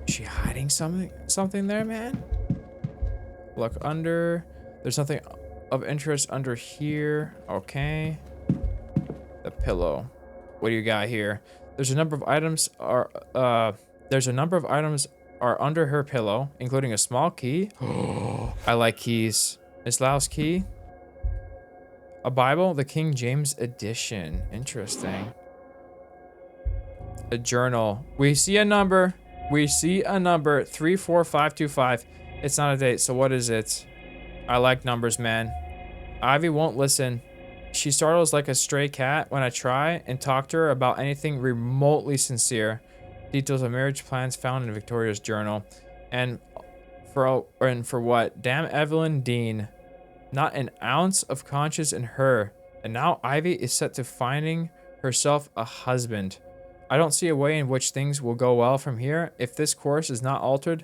Is she hiding something there, man? Look under. There's something of interest under here. Okay. The pillow. What do you got here? There's a number of items are under her pillow, including a small key. I like keys. Miss Lau's key. A Bible, the King James edition. Interesting. A journal. We see a number. We see a number. 34525. It's not a date, so what is it? I like numbers, man. Ivy won't listen. She startles like a stray cat when I try and talk to her about anything remotely sincere. Details of marriage plans found in Victoria's journal. And for what? Damn Evelyn Dean. Not an ounce of conscience in her. And now Ivy is set to finding herself a husband. I don't see a way in which things will go well from here if this course is not altered.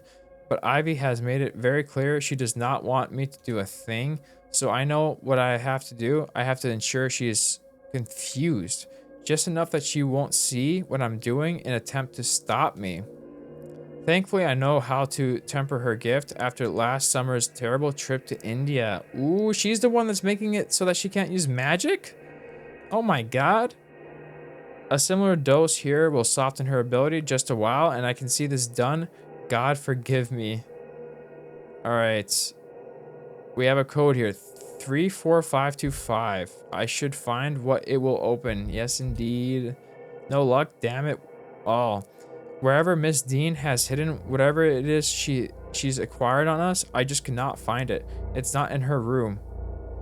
But Ivy has made it very clear she does not want me to do a thing. So I know what I have to do. I have to ensure she is confused. Just enough that she won't see what I'm doing in an attempt to stop me. Thankfully, I know how to temper her gift after last summer's terrible trip to India. Ooh, she's the one that's making it so that she can't use magic? Oh my god. A similar dose here will soften her ability just a while, and I can see this done. God forgive me. Alright. We have a code here. 34525. I should find what it will open. Yes, indeed. No luck. Damn it. Oh. Wherever Miss Dean has hidden whatever it is she's acquired on us, I just cannot find it. It's not in her room.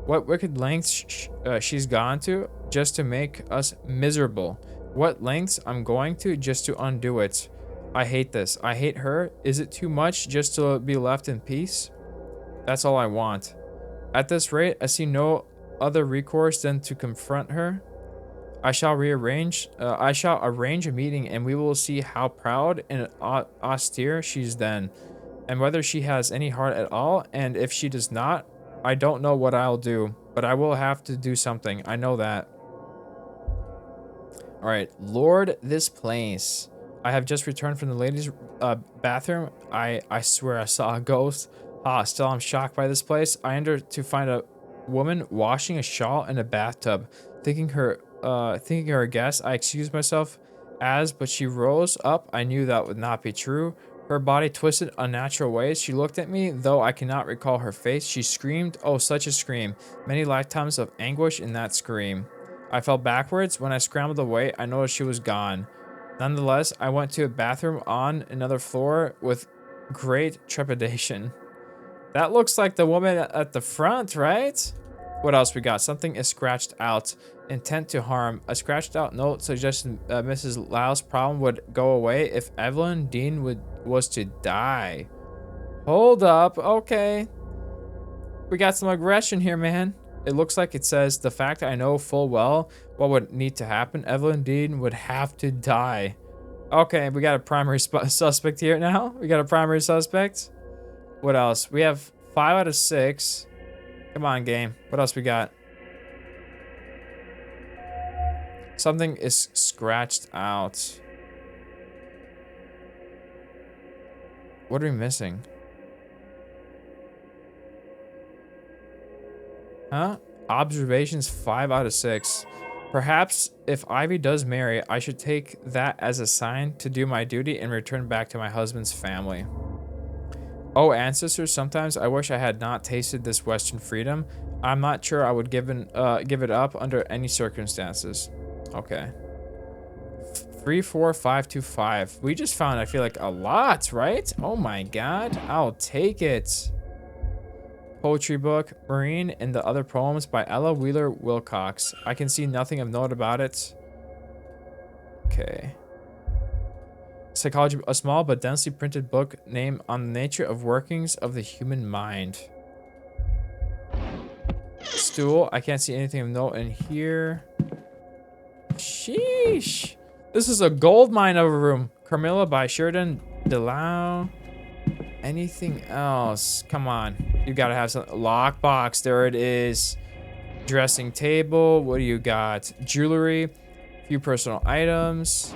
What wicked lengths she's gone to just to make us miserable. What lengths I'm going to just to undo it. I hate this. I hate her. Is it too much just to be left in peace? That's all I want. At this rate, I see no other recourse than to confront her. I shall arrange a meeting, and we will see how proud and austere she's then, and whether she has any heart at all. And if she does not, I don't know what I'll do, but I will have to do something. I know that. All right, Lord, this place. I have just returned from the ladies' bathroom. I swear I saw a ghost. Still, I'm shocked by this place. I enter to find a woman washing a shawl in a bathtub. Thinking her a guest, I excused myself but she rose up. I knew that would not be true. Her body twisted unnatural ways. She looked at me, though I cannot recall her face. She screamed. Oh, such a scream. Many lifetimes of anguish in that scream. I fell backwards. When I scrambled away, I noticed she was gone. Nonetheless, I went to a bathroom on another floor with great trepidation. That looks like the woman at the front, right? What else we got? Something is scratched out. Intent to harm. A scratched out note suggested Mrs. Lau's problem would go away if Evelyn Dean was to die. Hold up. Okay. We got some aggression here, man. It looks like it says, the fact I know full well what would need to happen, Evelyn Dean would have to die. Okay, we got a primary suspect here now. We got a primary suspect. What else? We have 5 out of 6. Come on, game. What else we got? Something is scratched out. What are we missing? Huh? Observations 5 out of 6. Perhaps if Ivy does marry, I should take that as a sign to do my duty and return back to my husband's family. Oh, ancestors, sometimes I wish I had not tasted this Western freedom. I'm not sure I would give it up under any circumstances. Okay. 34525. We just found, I feel like, a lot, right? Oh my god. I'll take it. poetry book, Marine, and the other poems by Ella Wheeler Wilcox. I can see nothing of note about it. Okay. Psychology, a small but densely printed book named On the Nature of Workings of the Human Mind. Stool, I can't see anything of note in here. Sheesh. This is a gold mine of a room. Carmilla by Sheridan DeLau. Anything else? Come on. You gotta have some. Lockbox. There it is. Dressing table. What do you got? Jewelry. Few personal items.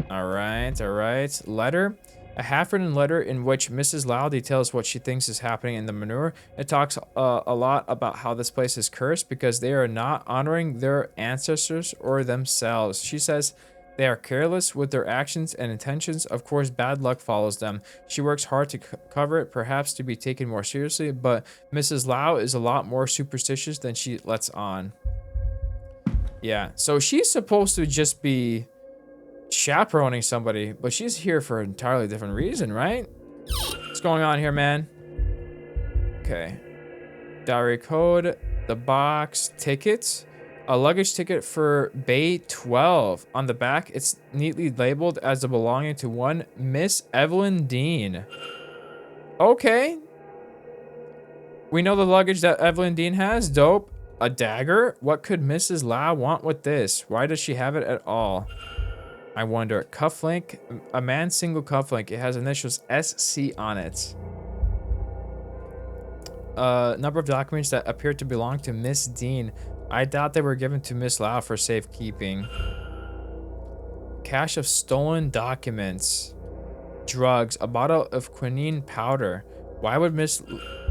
Alright, alright. Letter. A half-written letter in which Mrs. Lau details what she thinks is happening in the manor. It talks a lot about how this place is cursed because they are not honoring their ancestors or themselves. She says they are careless with their actions and intentions. Of course, bad luck follows them. She works hard to cover it, perhaps to be taken more seriously, but Mrs. Lau is a lot more superstitious than she lets on. Yeah, so she's supposed to just be chaperoning somebody, but she's here for an entirely different reason, right? What's going on here, man? Okay. Diary code, the box, tickets, a luggage ticket for Bay 12. On the back, it's neatly labeled as a belonging to one Miss Evelyn Dean. Okay. We know the luggage that Evelyn Dean has. Dope. A dagger? What could Mrs. Lau want with this? Why does she have it at all? I wonder. Cufflink. A man's single cufflink. It has initials SC on it. Number of documents that appear to belong to Miss Dean. I doubt they were given to Miss Lau for safekeeping. Cache of stolen documents. Drugs. A bottle of quinine powder. Why would Miss...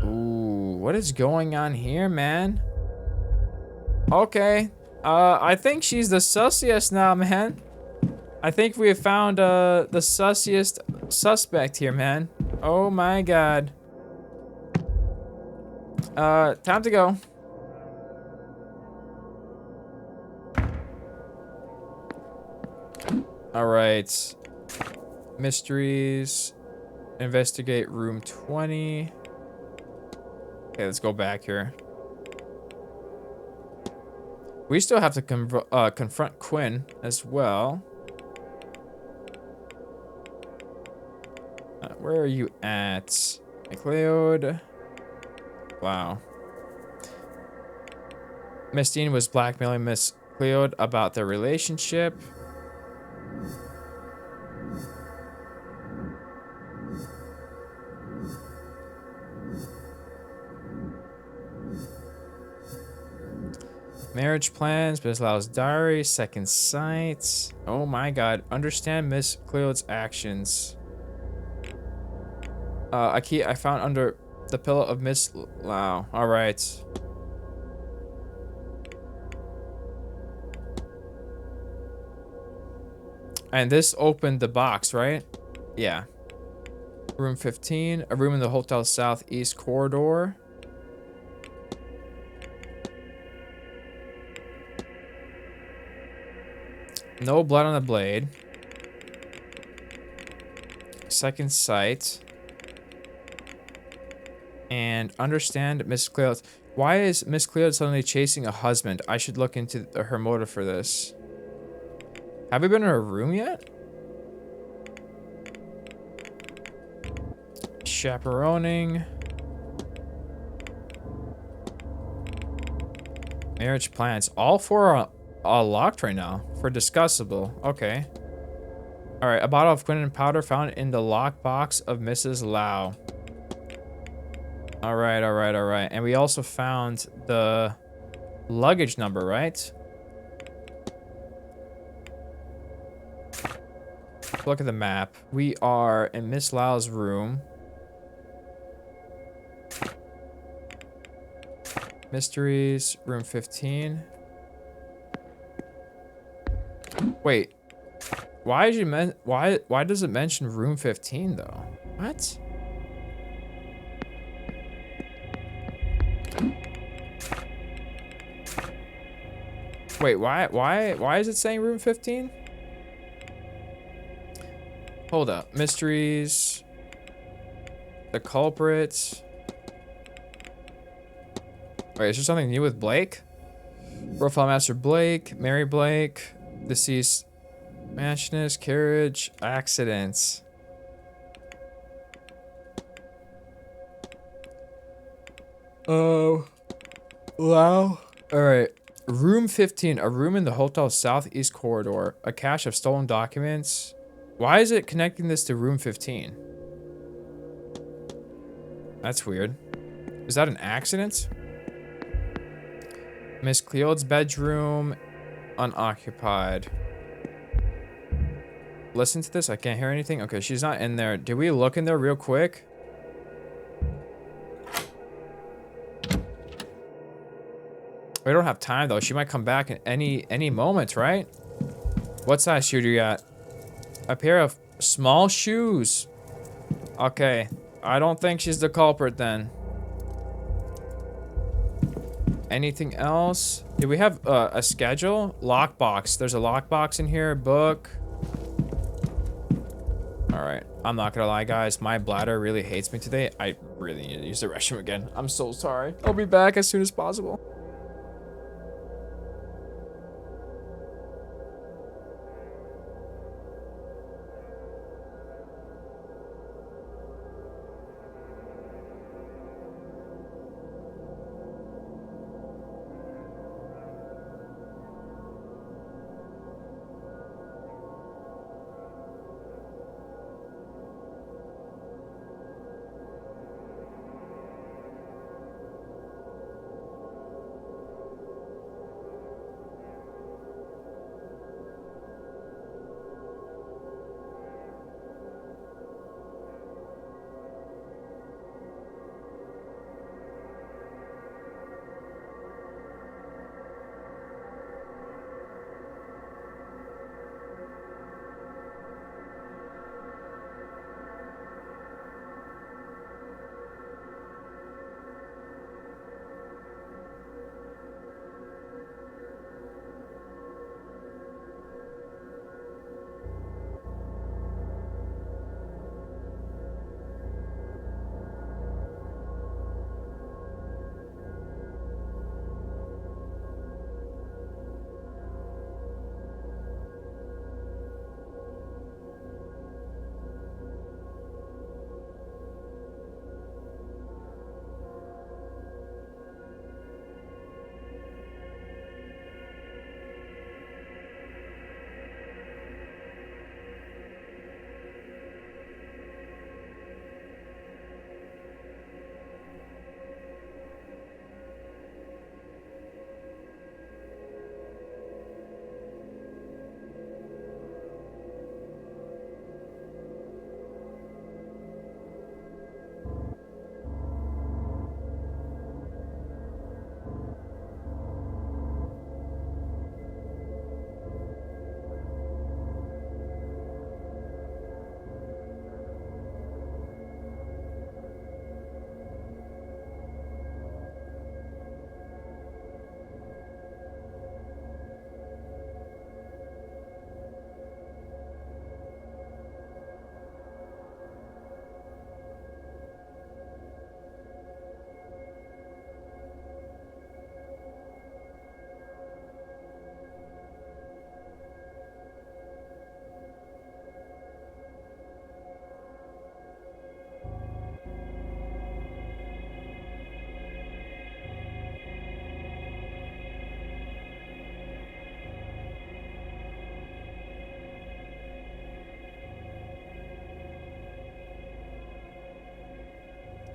Ooh, what is going on here, man? Okay. I think she's the sussiest now, man. I think we have found the sussiest suspect here, man. Oh my god. Time to go. All right. Mysteries. Investigate room 20. Okay, let's go back here. We still have to confront Quinn as well. Where are you at? McLeod. Wow. Miss Dean was blackmailing Miss Cleode about their relationship. Marriage plans, Miss Lau's diary, second sight. Oh my god. Understand Miss Cleode's actions. A key I found under the pillow of Miss Lau. Alright. And this opened the box, right? Yeah. Room 15. A room in the hotel southeast corridor. No blood on the blade. Second sight. And understand Miss Cleode. Why is Miss Cleode suddenly chasing a husband? I should look into her motive for this. Have we been in her room yet? Chaperoning. Marriage plans. All four are locked right now for discussable. Okay. All right. A bottle of quinine powder found in the lockbox of Mrs. Lau. All right. All right. All right. And we also found the luggage number, right? Look at the map. We are in Miss Lau's room. Mysteries, room 15. Wait. Why did you why does it mention room 15 though? What? Wait, why is it saying room 15? Hold up. Mysteries. The culprits. Wait, is there something new with Blake? Profile Master Blake, Mary Blake, deceased mansionist, carriage, accidents. Oh, wow. All right. Room 15, a room in the hotel's southeast corridor. A cache of stolen documents. Why is it connecting this to room 15? That's weird. Is that an accident? Miss Cleode's bedroom, unoccupied. Listen to this. I can't hear anything. Okay, she's not in there. Did we look in there real quick? We don't have time though. She might come back in any moment, right? What size shoe do you got? A pair of small shoes. Okay, I don't think she's the culprit then. Anything else? Do we have a schedule? Lockbox. There's a lockbox in here. Book. All right. I'm not gonna lie, guys. My bladder really hates me today. I really need to use the restroom again. I'm so sorry. I'll be back as soon as possible.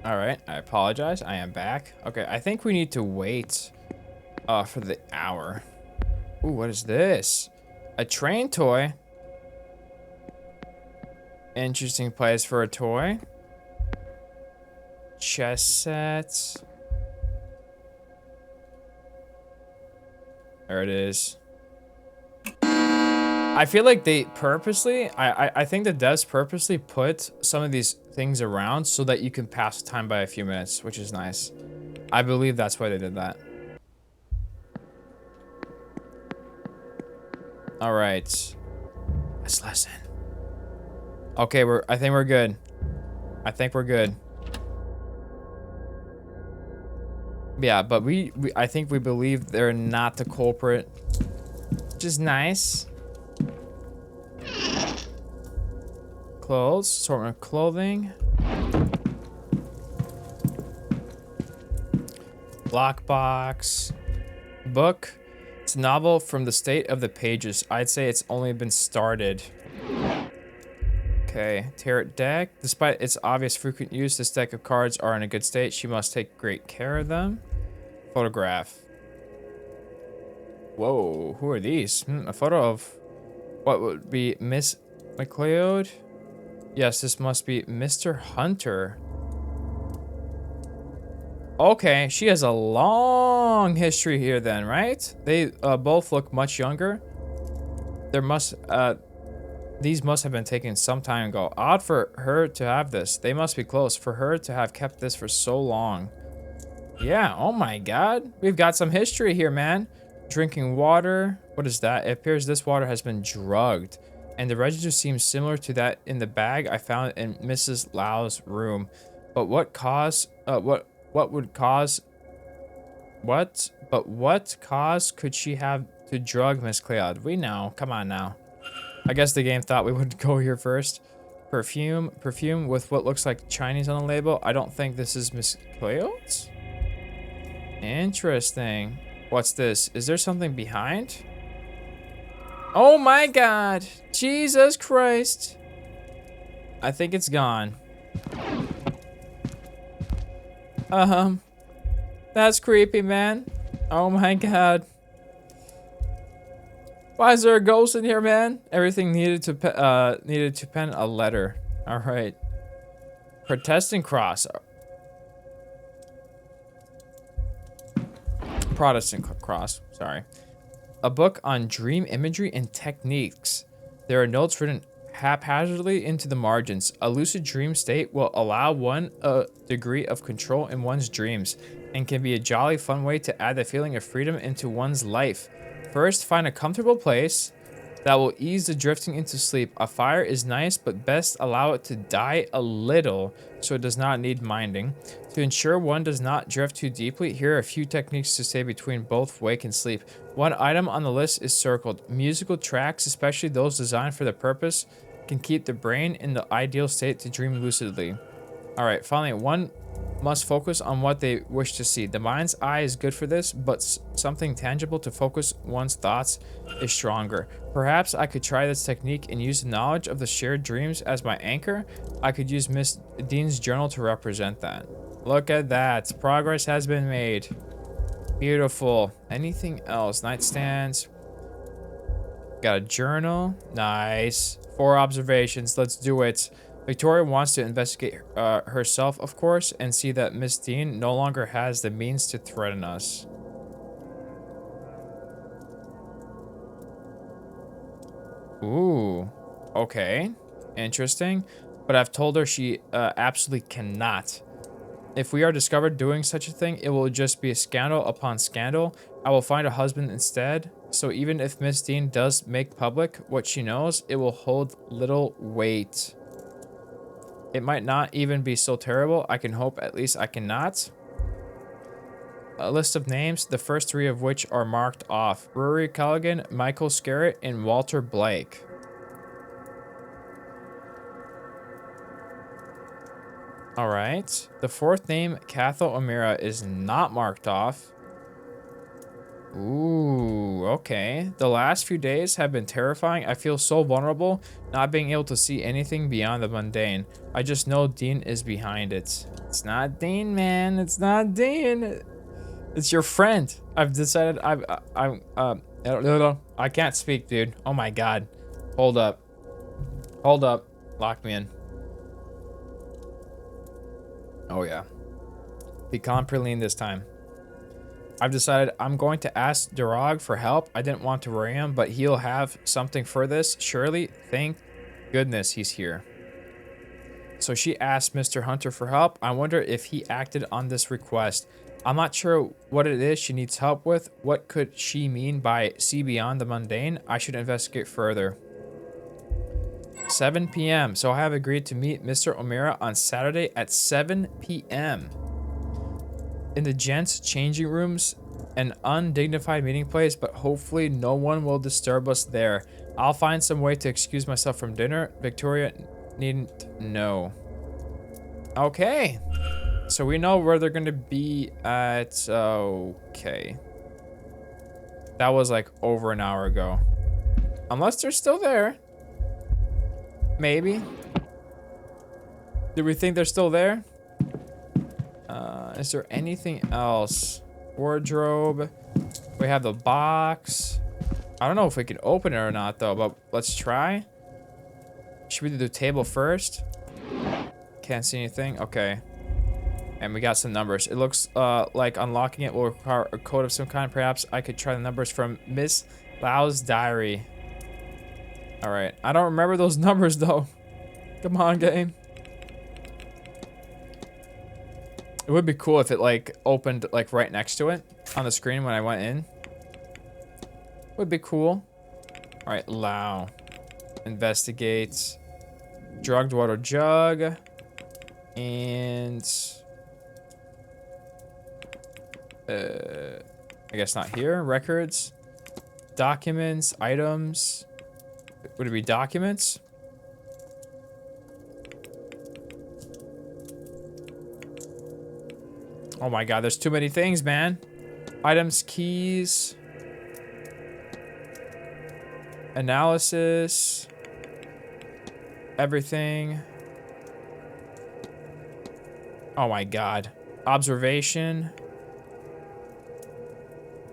All right, I apologize. I am back. Okay, I think we need to wait for the hour. Ooh, what is this? A train toy? Interesting place for a toy. Chess sets. There it is. I feel like they purposely, I think the devs purposely put some of these things around so that you can pass time by a few minutes, which is nice. I believe that's why they did that. All right. Let's listen. Okay, I think we're good. I think we're good. Yeah, but I think we believe they're not the culprit, which is nice. Clothes, assortment of clothing. Lockbox. Book. It's a novel from the state of the pages. I'd say it's only been started. Okay, tarot deck. Despite its obvious frequent use, this deck of cards are in a good state. She must take great care of them. Photograph. Whoa, who are these? A photo of what would be Miss McLeod? Yes, this must be Mr. Hunter. Okay, she has a long history here then, right? They both look much younger. These must have been taken some time ago. Odd for her to have this. They must be close for her to have kept this for so long. Yeah, oh my god. We've got some history here, man. Drinking water. What is that? It appears this water has been drugged. And the residue seems similar to that in the bag I found in Mrs. Lau's room. But what cause could she have to drug Miss Cleod? We know. Come on now. I guess the game thought we would go here first. Perfume with what looks like Chinese on the label. I don't think this is Miss Cleod's. Interesting. What's this? Is there something behind? Oh my god. Jesus Christ. I think it's gone. That's creepy, man. Oh my god. Why is there a ghost in here, man? Everything needed to pen a letter. All right. Protestant cross. Protestant cross. Sorry. A book on dream imagery and techniques. There are notes written haphazardly into the margins. A lucid dream state will allow one a degree of control in one's dreams and can be a jolly fun way to add the feeling of freedom into one's life. First, find a comfortable place that will ease the drifting into sleep. A fire is nice, but best allow it to die a little so it does not need minding. To ensure one does not drift too deeply, here are a few techniques to stay between both wake and sleep. One item on the list is circled. Musical tracks, especially those designed for the purpose, can keep the brain in the ideal state to dream lucidly. All right, finally, one must focus on what they wish to see. The mind's eye is good for this, but something tangible to focus one's thoughts is stronger. Perhaps I could try this technique and use the knowledge of the shared dreams as my anchor. I could use Miss Dean's journal to represent that. Look at that. Progress has been made. Beautiful. Anything else? Nightstands. Got a journal. Nice. 4 observations. Let's do it. Victoria wants to investigate herself, of course, and see that Miss Dean no longer has the means to threaten us. Ooh. Okay. Interesting. But I've told her she absolutely cannot. If we are discovered doing such a thing, it will just be a scandal upon scandal. I will find a husband instead. So even if Miss Dean does make public what she knows, it will hold little weight. It might not even be so terrible. I can hope at least I cannot. A list of names, the first 3 of which are marked off. Rory Callaghan, Michael Scarrett, and Walter Blake. All right. The 4th name, Cathal O'Meara, is not marked off. Ooh, okay. The last few days have been terrifying. I feel so vulnerable, not being able to see anything beyond the mundane. I just know Dean is behind it. It's not Dean, man. It's not Dean. It's your friend. I've decided I can't speak, dude. Oh my god. Hold up. Hold up. Lock me in. Oh yeah. Be calm, Praline, this time. I've decided I'm going to ask Durag for help. I didn't want to worry him, but he'll have something for this. Surely, thank goodness he's here. So she asked Mr. Hunter for help. I wonder if he acted on this request. I'm not sure what it is she needs help with. What could she mean by see beyond the mundane? I should investigate further. 7 p.m. So I have agreed to meet Mr. O'Meara on Saturday at 7 p.m. in the gents' changing rooms, an undignified meeting place, but hopefully no one will disturb us there. I'll find some way to excuse myself from dinner. Victoria needn't know. Okay. So we know where they're gonna be at. Okay. That was like over an hour ago. Unless they're still there. Maybe. Do we think they're still there? Is there anything else? Wardrobe. We have the box. I don't know if we can open it or not though, but let's try. Should we do the table first? Can't see anything. Okay. And we got some numbers. It looks like unlocking it will require a code of some kind. Perhaps I could try the numbers from Miss Lau's diary. All right. I don't remember those numbers though. Come on, game. It would be cool if it like opened like right next to it on the screen when I went in. Would be cool. All right, Lau. Investigates. Drugged water jug. And I guess not here. Records. Documents. Items. Would it be documents? Oh my god, there's too many things, man. Items, keys. Analysis. Everything. Oh my god. Observation.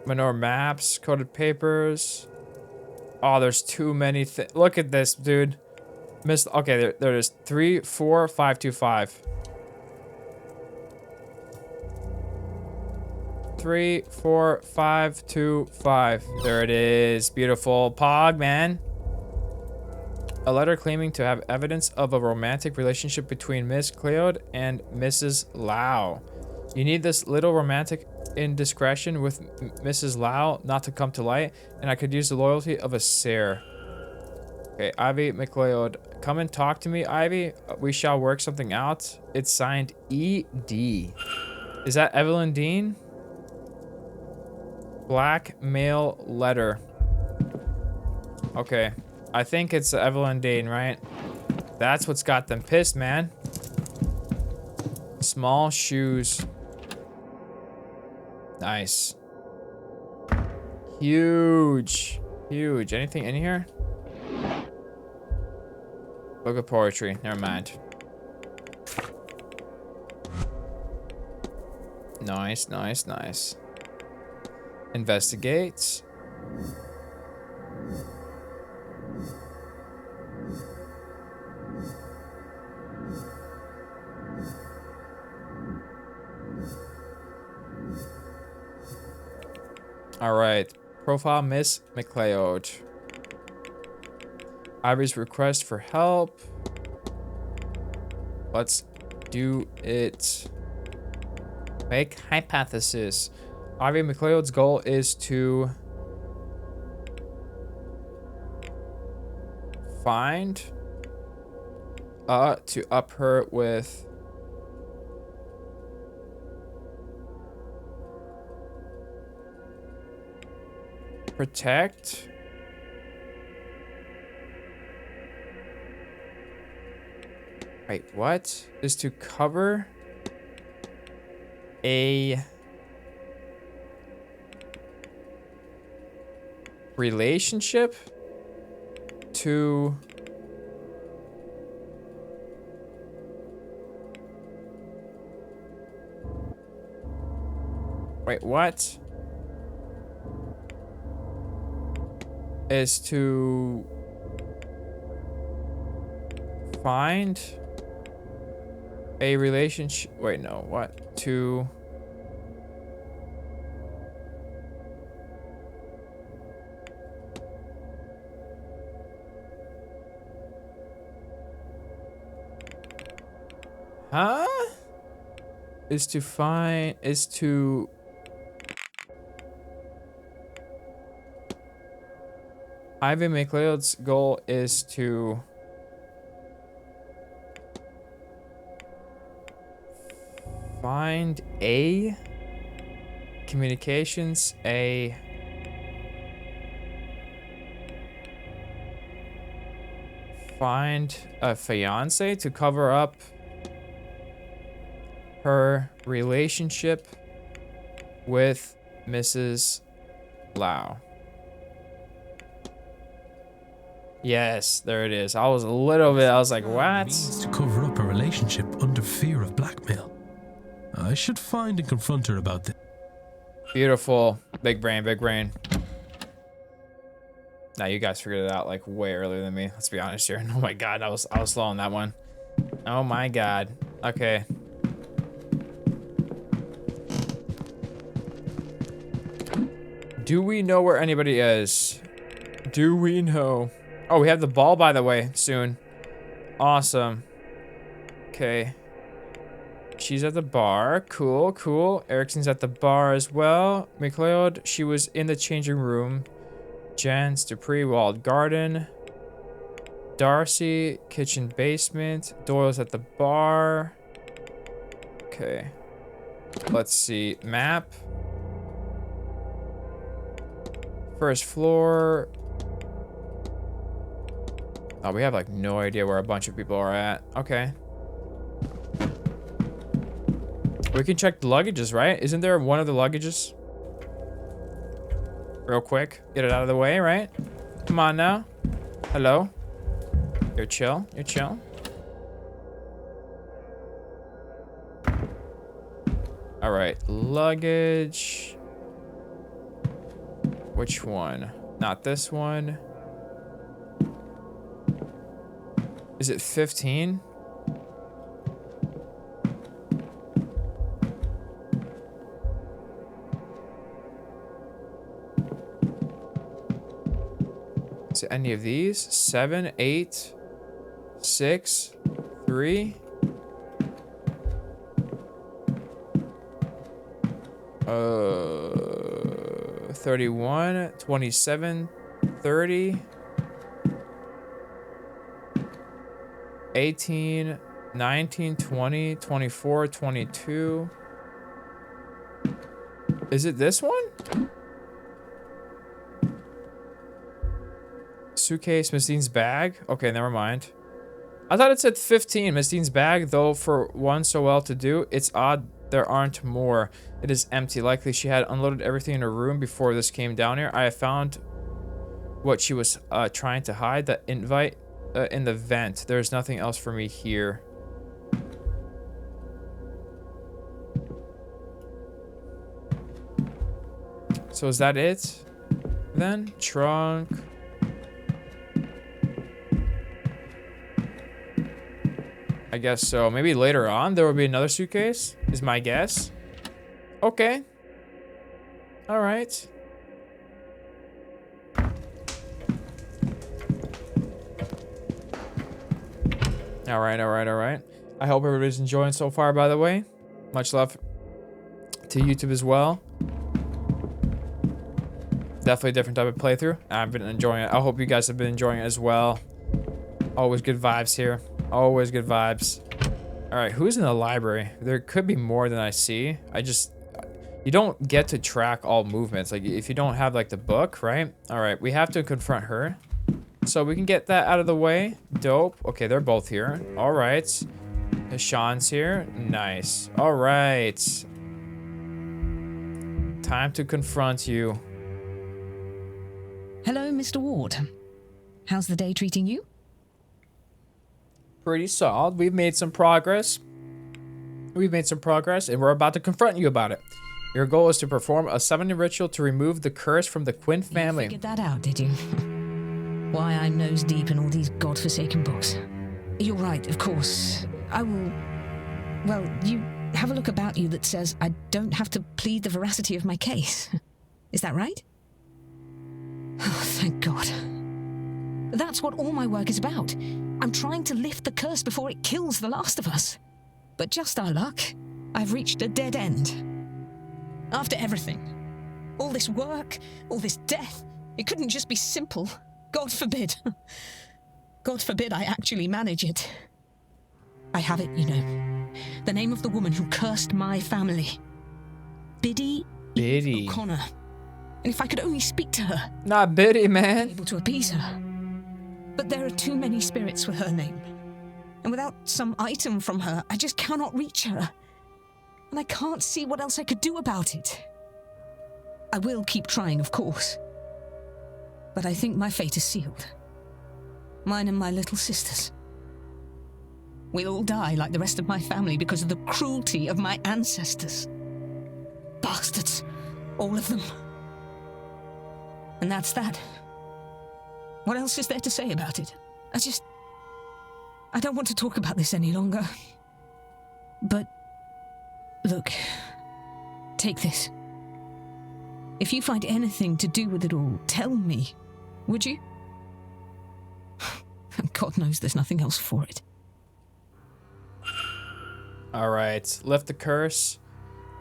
Manor maps. Coded papers. Oh, there's too many things. Look at this, dude. Okay, there is 3, 4, 5, 2, 5. 3, 4, 5, 2, 5. There it is. Beautiful. Pog, man. A letter claiming to have evidence of a romantic relationship between Miss Cleode and Mrs. Lau. You need this little romantic indiscretion with Mrs. Lau not to come to light, and I could use the loyalty of a seer. Okay, Ivy McLeod. Come and talk to me, Ivy. We shall work something out. It's signed E.D. Is that Evelyn Dean? Blackmail letter. Okay. I think it's Evelyn Dean, right? That's what's got them pissed, man. Small shoes. Nice. Huge. Huge. Anything in here? Book of poetry. Never mind. Nice, nice, nice. Investigate. All right. Profile Miss McLeod. Ivy's request for help. Let's do it. Make hypothesis. Ivy McLeod's goal is to find to up her with protect wait, what is to cover a relationship to wait, what is to find a relationship, wait, no, what, to is to find, is to Ivy McLeod's goal is to find a Communications, A. Find a fiance to cover up her relationship with Mrs. Lau. Yes, there it is. I was a little bit, I was like, what? Means to cover up a relationship under fear of blackmail. I should find and confront her about this. Beautiful. Big brain, big brain. Now you guys figured it out like way earlier than me. Let's be honest here. Oh my god, I was slow on that one. Oh my god. Okay. Do we know where anybody is? Do we know? Oh, we have the ball, by the way, soon. Awesome. Okay. She's at the bar. Cool, cool. Erickson's at the bar as well. McLeod, she was in the changing room. Jens, Dupree, walled garden. Darcy, kitchen basement. Doyle's at the bar. Okay. Let's see. Map. First floor. Oh, we have like no idea where a bunch of people are at. Okay. We can check the luggages, right? Isn't there one of the luggages? Real quick. Get it out of the way, right? Come on now. Hello. You're chill. You're chill. All right. Luggage. Which one? Not this one. Is it 15? Is it any of these? 7, 8, 6, 3. 31, 27, 30. 18, 19, 20, 24, 22. Is it this one? Suitcase, Miss Dean's bag? Okay, never mind. I thought it said 15. Miss Dean's bag, though, for one so well to do, it's odd there aren't more. It is empty. Likely she had unloaded everything in her room before this came down here. I have found what she was trying to hide, the invite in the vent. There's nothing else for me here. So is that it? Then trunk. I guess so. Maybe later on there will be another suitcase, is my guess. Okay. All right. All right, all right, all right. I hope everybody's enjoying so far, by the way. Much love to YouTube as well. Definitely a different type of playthrough. I've been enjoying it. I hope you guys have been enjoying it as well. Always good vibes here. Always good vibes. All right, who's in the library? There could be more than I see. You don't get to track all movements. Like, if you don't have, like, the book, right? All right, we have to confront her. So we can get that out of the way. Dope. Okay, they're both here. All right. Sean's here. Nice. All right. Time to confront you. Hello, Mr. Ward. How's the day treating you? Pretty solid. We've made some progress. And we're about to confront you about it. Your goal is to perform a summoning ritual to remove the curse from the Quinn family. You figured that out, did you? Why I'm nose deep in all these godforsaken books. You're right, of course. I will... Well, you have a look about you that says I don't have to plead the veracity of my case. Is that right? Oh, thank God. That's what all my work is about. I'm trying to lift the curse before it kills the last of us. But just our luck, I've reached a dead end. After everything, all this work, all this death, it couldn't just be simple. God forbid. God forbid I actually manage it. I have it, you know. The name of the woman who cursed my family. Biddy Biddy. O'Connor. And if I could only speak to her, Not Biddy, man. able to appease her. But there are too many spirits with her name. And without some item from her, I just cannot reach her. And I can't see what else I could do about it. I will keep trying, of course. But I think my fate is sealed. Mine and my little sister's. We'll all die like the rest of my family because of the cruelty of my ancestors. Bastards. All of them. And that's that. What else is there to say about it? I don't want to talk about this any longer. But, look, take this. If you find anything to do with it all, tell me, would you? God knows there's nothing else for it. Alright, lift the curse.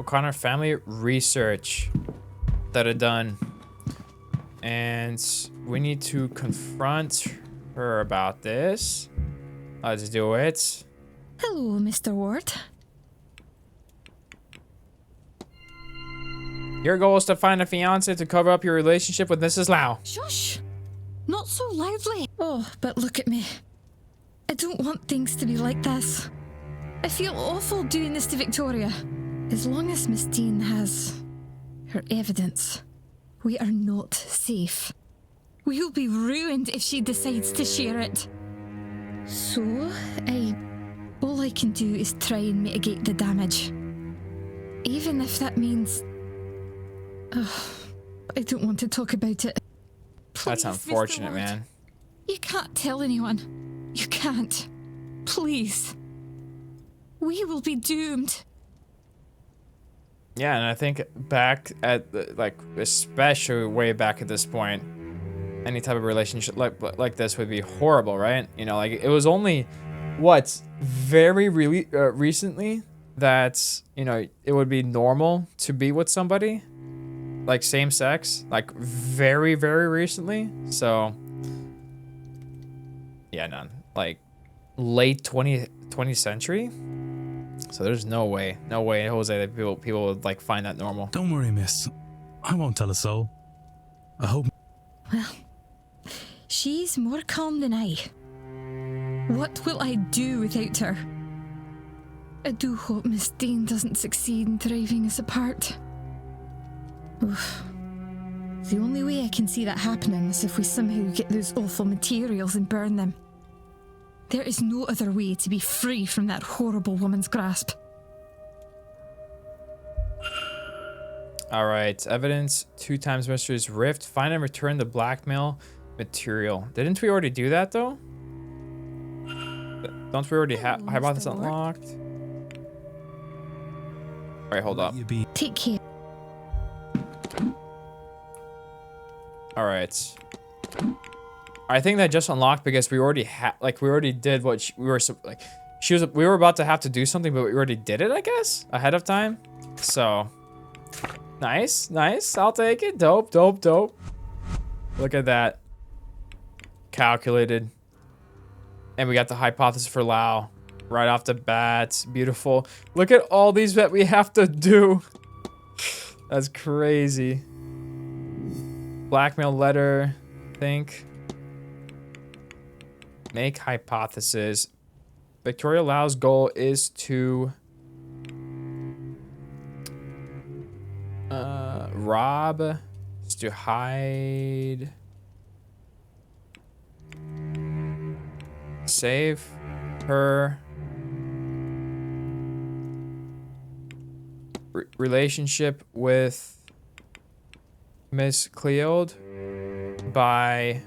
O'Connor family research that are done. And we need to confront her about this. Let's do it. Hello, Mr. Ward. Your goal is to find a fiance to cover up your relationship with Mrs. Lau. Shush! Not so loudly. Oh, but look at me. I don't want things to be like this. I feel awful doing this to Victoria. As long as Miss Dean has her evidence, we are not safe. We will be ruined if she decides to share it. So, all I can do is try and mitigate the damage. Even if that means... I don't want to talk about it. That's Please, unfortunate, Mr. Ward. man. You can't tell anyone. You can't. Please. We will be doomed. Yeah, and I think back at, especially way back at this point, any type of relationship like this would be horrible, right? You know, like, it was only, very recently that, you know, it would be normal to be with somebody, like, same sex, like, very, very recently. So, yeah, none. Like, late 20th century? So there's no way, Jose, that people would, like, find that normal. Don't worry, miss. I won't tell a soul. I hope... Well, she's more calm than I. What will I do without her? I do hope Miss Dean doesn't succeed in driving us apart. Oof. The only way I can see that happening is if we somehow get those awful materials and burn them. There is no other way to be free from that horrible woman's grasp. Alright, evidence, 2 times Mystery's Rift, find and return the blackmail material. Didn't we already do that, though? Don't we already have Hypothesis unlocked? Alright, hold up. Take care. Alright. I think that just unlocked because we already we already did what we were, we were about to have to do something, but we already did it, I guess, ahead of time. So, nice, I'll take it. Dope. Look at that. Calculated. And we got the hypothesis for Lau right off the bat. Beautiful. Look at all these that we have to do. That's crazy. Blackmail letter, I think. Make hypothesis. Victoria Lau's goal is to rob, is to hide, save her relationship with Miss Cleode by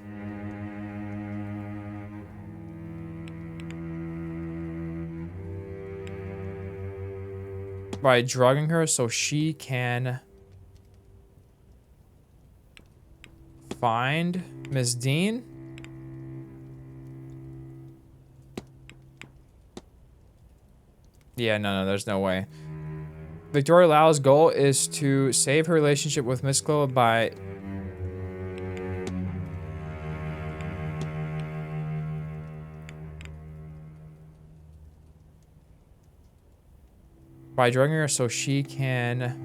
drugging her so she can find Miss Dean. Yeah, no, there's no way. Victoria Lau's goal is to save her relationship with Miss Cleode by drugging her so she can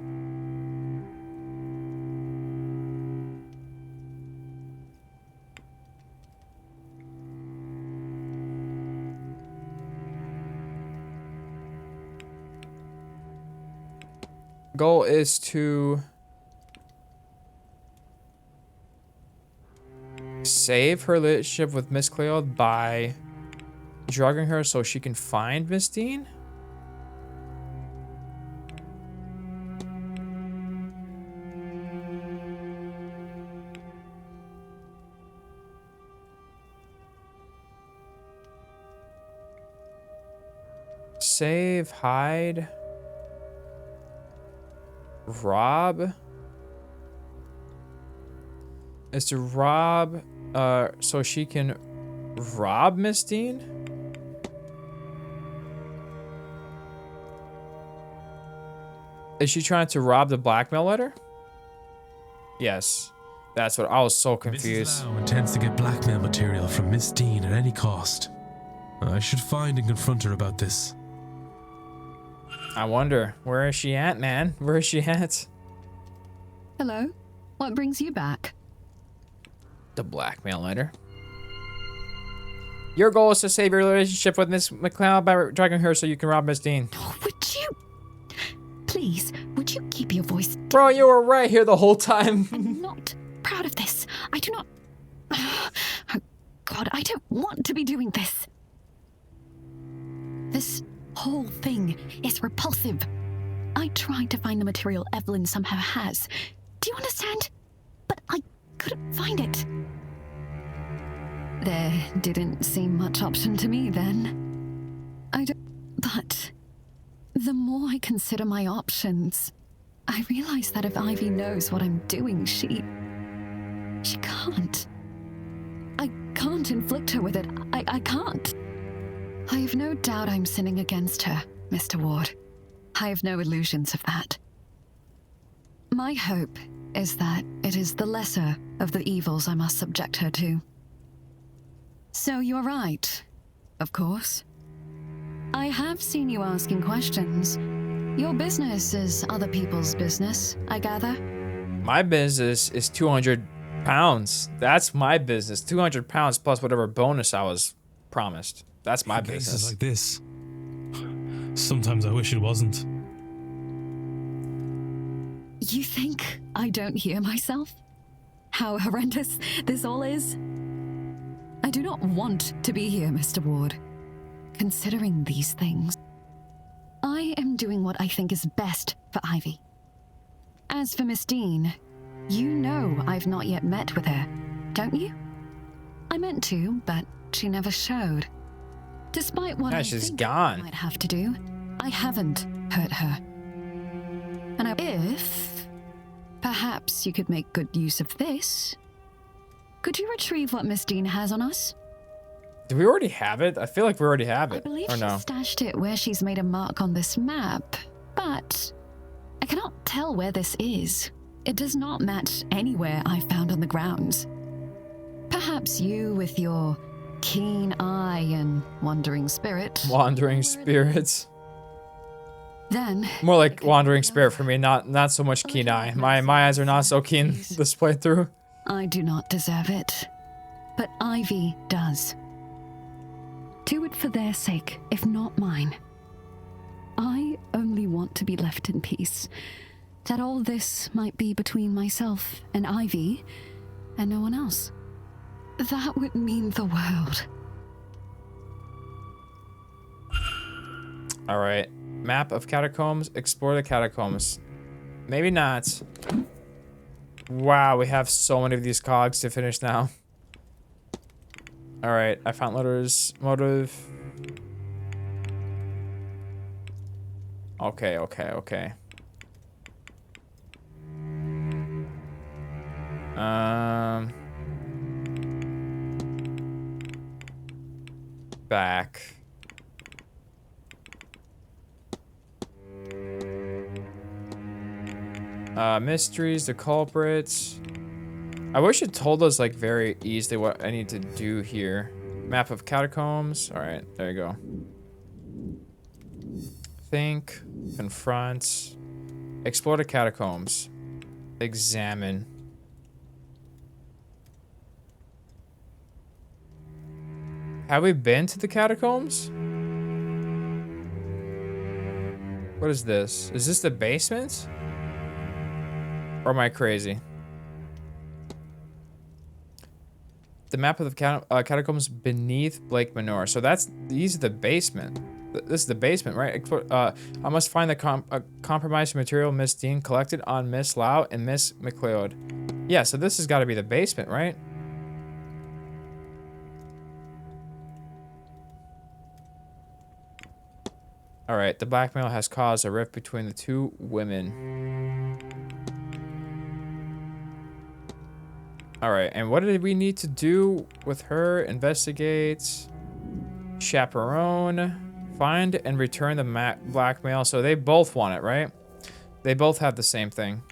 Goal is to save her relationship with Miss Cleod by drugging her so she can find Miss Dean? Save, hide, rob. Is to rob, so she can rob Miss Dean? Is she trying to rob the blackmail letter? Yes. That's what I was so confused. Mrs. Lau intends to get blackmail material from Miss Dean at any cost. I should find and confront her about this. I wonder, where is she at, man? Where is she at? Hello. What brings you back? The blackmail letter. Your goal is to save your relationship with Miss McLeod by dragging her so you can rob Miss Dean. Oh, would you? Please, would you keep your voice down? Bro, you were right here the whole time. I'm not proud of this. I do not... Oh, God, I don't want to be doing this. This whole thing is repulsive. I tried to find the material Evelyn somehow has. Do you understand? But I couldn't find it. There didn't seem much option to me then. But the more I consider my options, I realize that if Ivy knows what I'm doing, she can't. I can't inflict her with it. I can't. I have no doubt I'm sinning against her, Mr. Ward. I have no illusions of that. My hope is that it is the lesser of the evils I must subject her to. So you're right, of course. I have seen you asking questions. Your business is other people's business, I gather. My business is 200 pounds. That's my business. 200 pounds plus whatever bonus I was promised. That's my business. Cases like this. Sometimes I wish it wasn't. You think I don't hear myself? How horrendous this all is? I do not want to be here, Mr. Ward. Considering these things, I am doing what I think is best for Ivy. As for Miss Dean, you know I've not yet met with her, don't you? I meant to, but she never showed. Despite what I think I might have to do, I haven't hurt her. And if perhaps you could make good use of this, could you retrieve what Miss Dean has on us? Do we already have it? I feel like we already have it. I believe or no? she stashed it where she's made a mark on this map, but I cannot tell where this is. It does not match anywhere I found on the grounds. Perhaps you, with your keen eye and wandering spirit. Wandering spirits. Then more like wandering spirit for me, not so much keen eye. My eyes are not so keen this playthrough. I do not deserve it, but Ivy does. Do it for their sake, if not mine. I only want to be left in peace. That all this might be between myself and Ivy, and no one else. That would mean the world. All right. Map of catacombs. Explore the catacombs. Maybe not. Wow, we have so many of these cogs to finish now. All right. I found letters. Motive. Okay. Back. Mysteries, the culprits. I wish it told us like very easily what I need to do here. Map of catacombs. All right, there you go. Think, confront, explore the catacombs, examine. Have we been to the catacombs? What is this? Is this the basement? Or am I crazy? The map of the catacombs beneath Blake Manor. So these are the basement. This is the basement, right? I must find the compromised material Miss Dean collected on Miss Lau and Miss McLeod. Yeah, so this has got to be the basement, right? All right, the blackmail has caused a rift between the two women. All right, and what did we need to do with her? Investigate, chaperone, find and return the blackmail. So they both want it, right? They both have the same thing.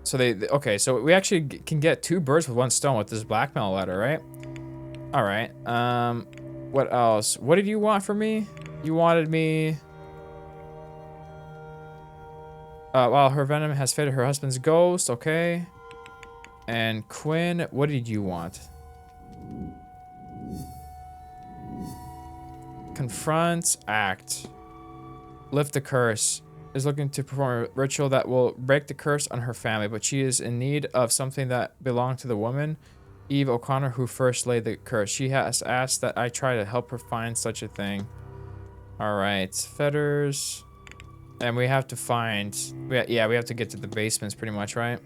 So okay, so we actually can get 2 birds with 1 stone with this blackmail letter, right? All right. What else? What did you want from me? You wanted me... while her venom has faded her husband's ghost, okay. And Quinn, what did you want? Confront, act. Lift the curse. Is looking to perform a ritual that will break the curse on her family, but she is in need of something that belonged to the woman, Eve O'Connor, who first laid the curse. She has asked that I try to help her find such a thing. All right, fetters. And we have to find... Yeah, we have to get to the basements pretty much, right?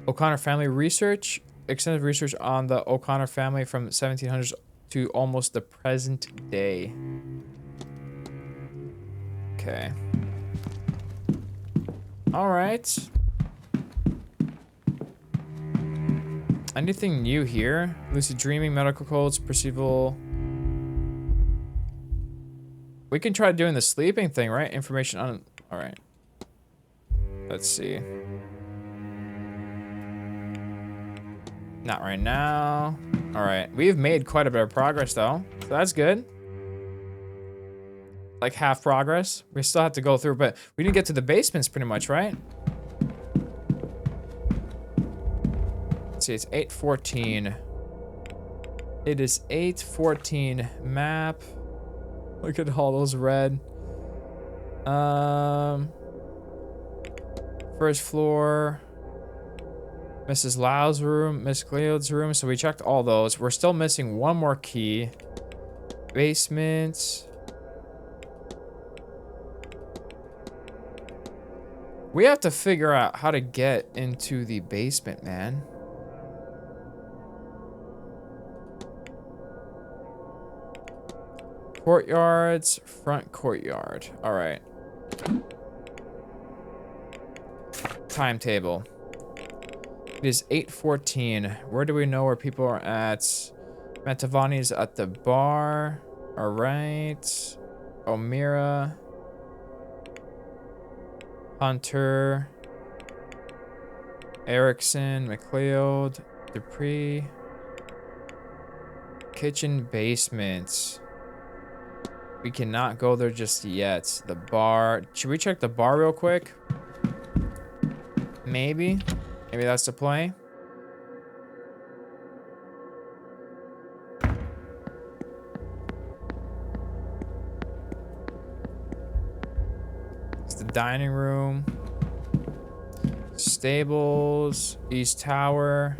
O'Connor family research. Extensive research on the O'Connor family from 1700s to almost the present day. Okay. All right. Anything new here? Lucid dreaming, medical codes, perceivable. We can try doing the sleeping thing, right? Information on... All right. Let's see. Not right now. All right. We've made quite a bit of progress, though. So that's good. Like half progress. We still have to go through, but we didn't get to the basements pretty much, right? Let's see, it's 8:14. It is 8:14 map. Look at all those red. First floor. Mrs. Lau's room, Miss Cleod's room. So we checked all those. We're still missing 1 more key. Basement. We have to figure out how to get into the basement, man. Courtyards, front courtyard. All right. Timetable. It is 8:14. Where do we know where people are at? Matavani's at the bar. All right. Omira. Hunter, Erickson, McLeod, Dupree, kitchen basement. We cannot go there just yet. The bar. Should we check the bar real quick? Maybe. Maybe that's the play. Dining room, stables, East Tower.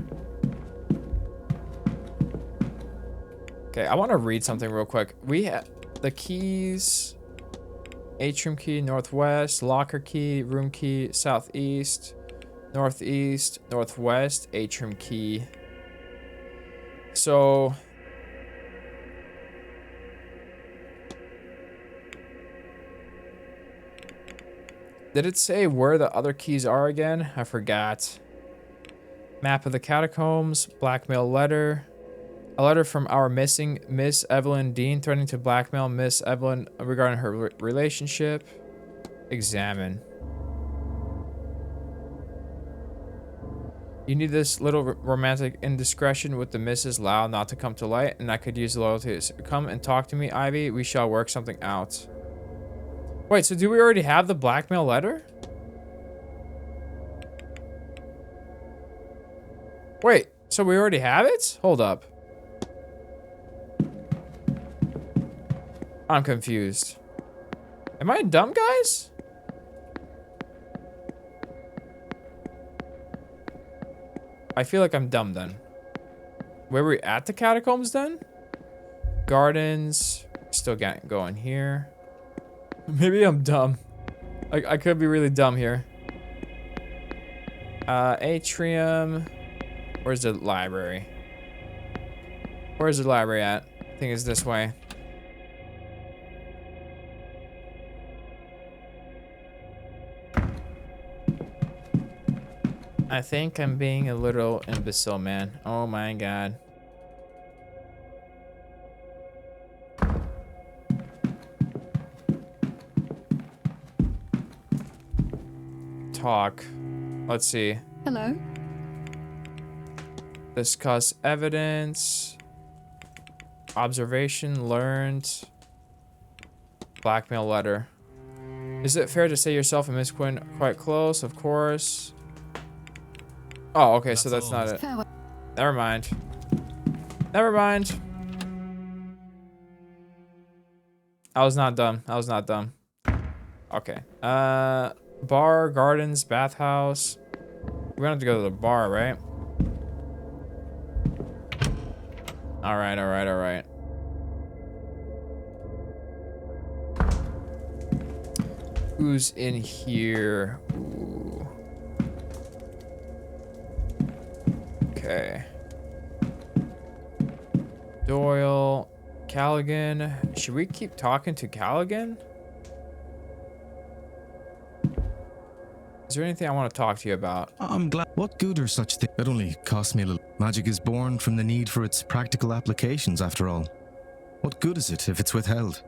Okay, I want to read something real quick. We have the keys: atrium key, northwest; locker key, room key, southeast; northeast, northwest; atrium key. So. Did it say where the other keys are again? I forgot. Map of the catacombs, blackmail letter. A letter from our missing Miss Evelyn Dean threatening to blackmail Miss Evelyn regarding her relationship. Examine. You need this little romantic indiscretion with the Mrs. Lau not to come to light, and I could use loyalty. Come and talk to me, Ivy. We shall work something out. Wait, so do we already have the blackmail letter? Wait, so we already have it? Hold up. I'm confused. Am I dumb, guys? I feel like I'm dumb then. Where were we at the catacombs then? Gardens. Still getting going here. Maybe I'm dumb. I could be really dumb here. Atrium. Where's the library? Where's the library at? I think it's this way. I think I'm being a little imbecile, man. Oh my god. Talk. Let's see. Hello? Discuss evidence. Observation learned. Blackmail letter. Is it fair to say yourself and Miss Quinn quite close? Of course. Oh, okay, so that's not it. Farewell. Never mind. Never mind. I was not dumb. I was not dumb. Okay. Bar, gardens, bathhouse. We're gonna have to go to the bar, right? Alright, alright, alright. Who's in here? Ooh. Okay. Doyle. Callaghan. Should we keep talking to Callaghan? Is there anything I want to talk to you about? I'm glad. What good are such things? It only costs me a little. Magic is born from the need for its practical applications, after all. What good is it if it's withheld?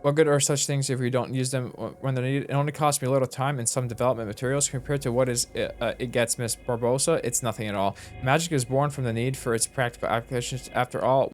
What good are such things if we don't use them when they're needed? It only costs me a little time and some development materials compared to what is it gets Miss Barbosa. It's nothing at all. Magic is born from the need for its practical applications. After all,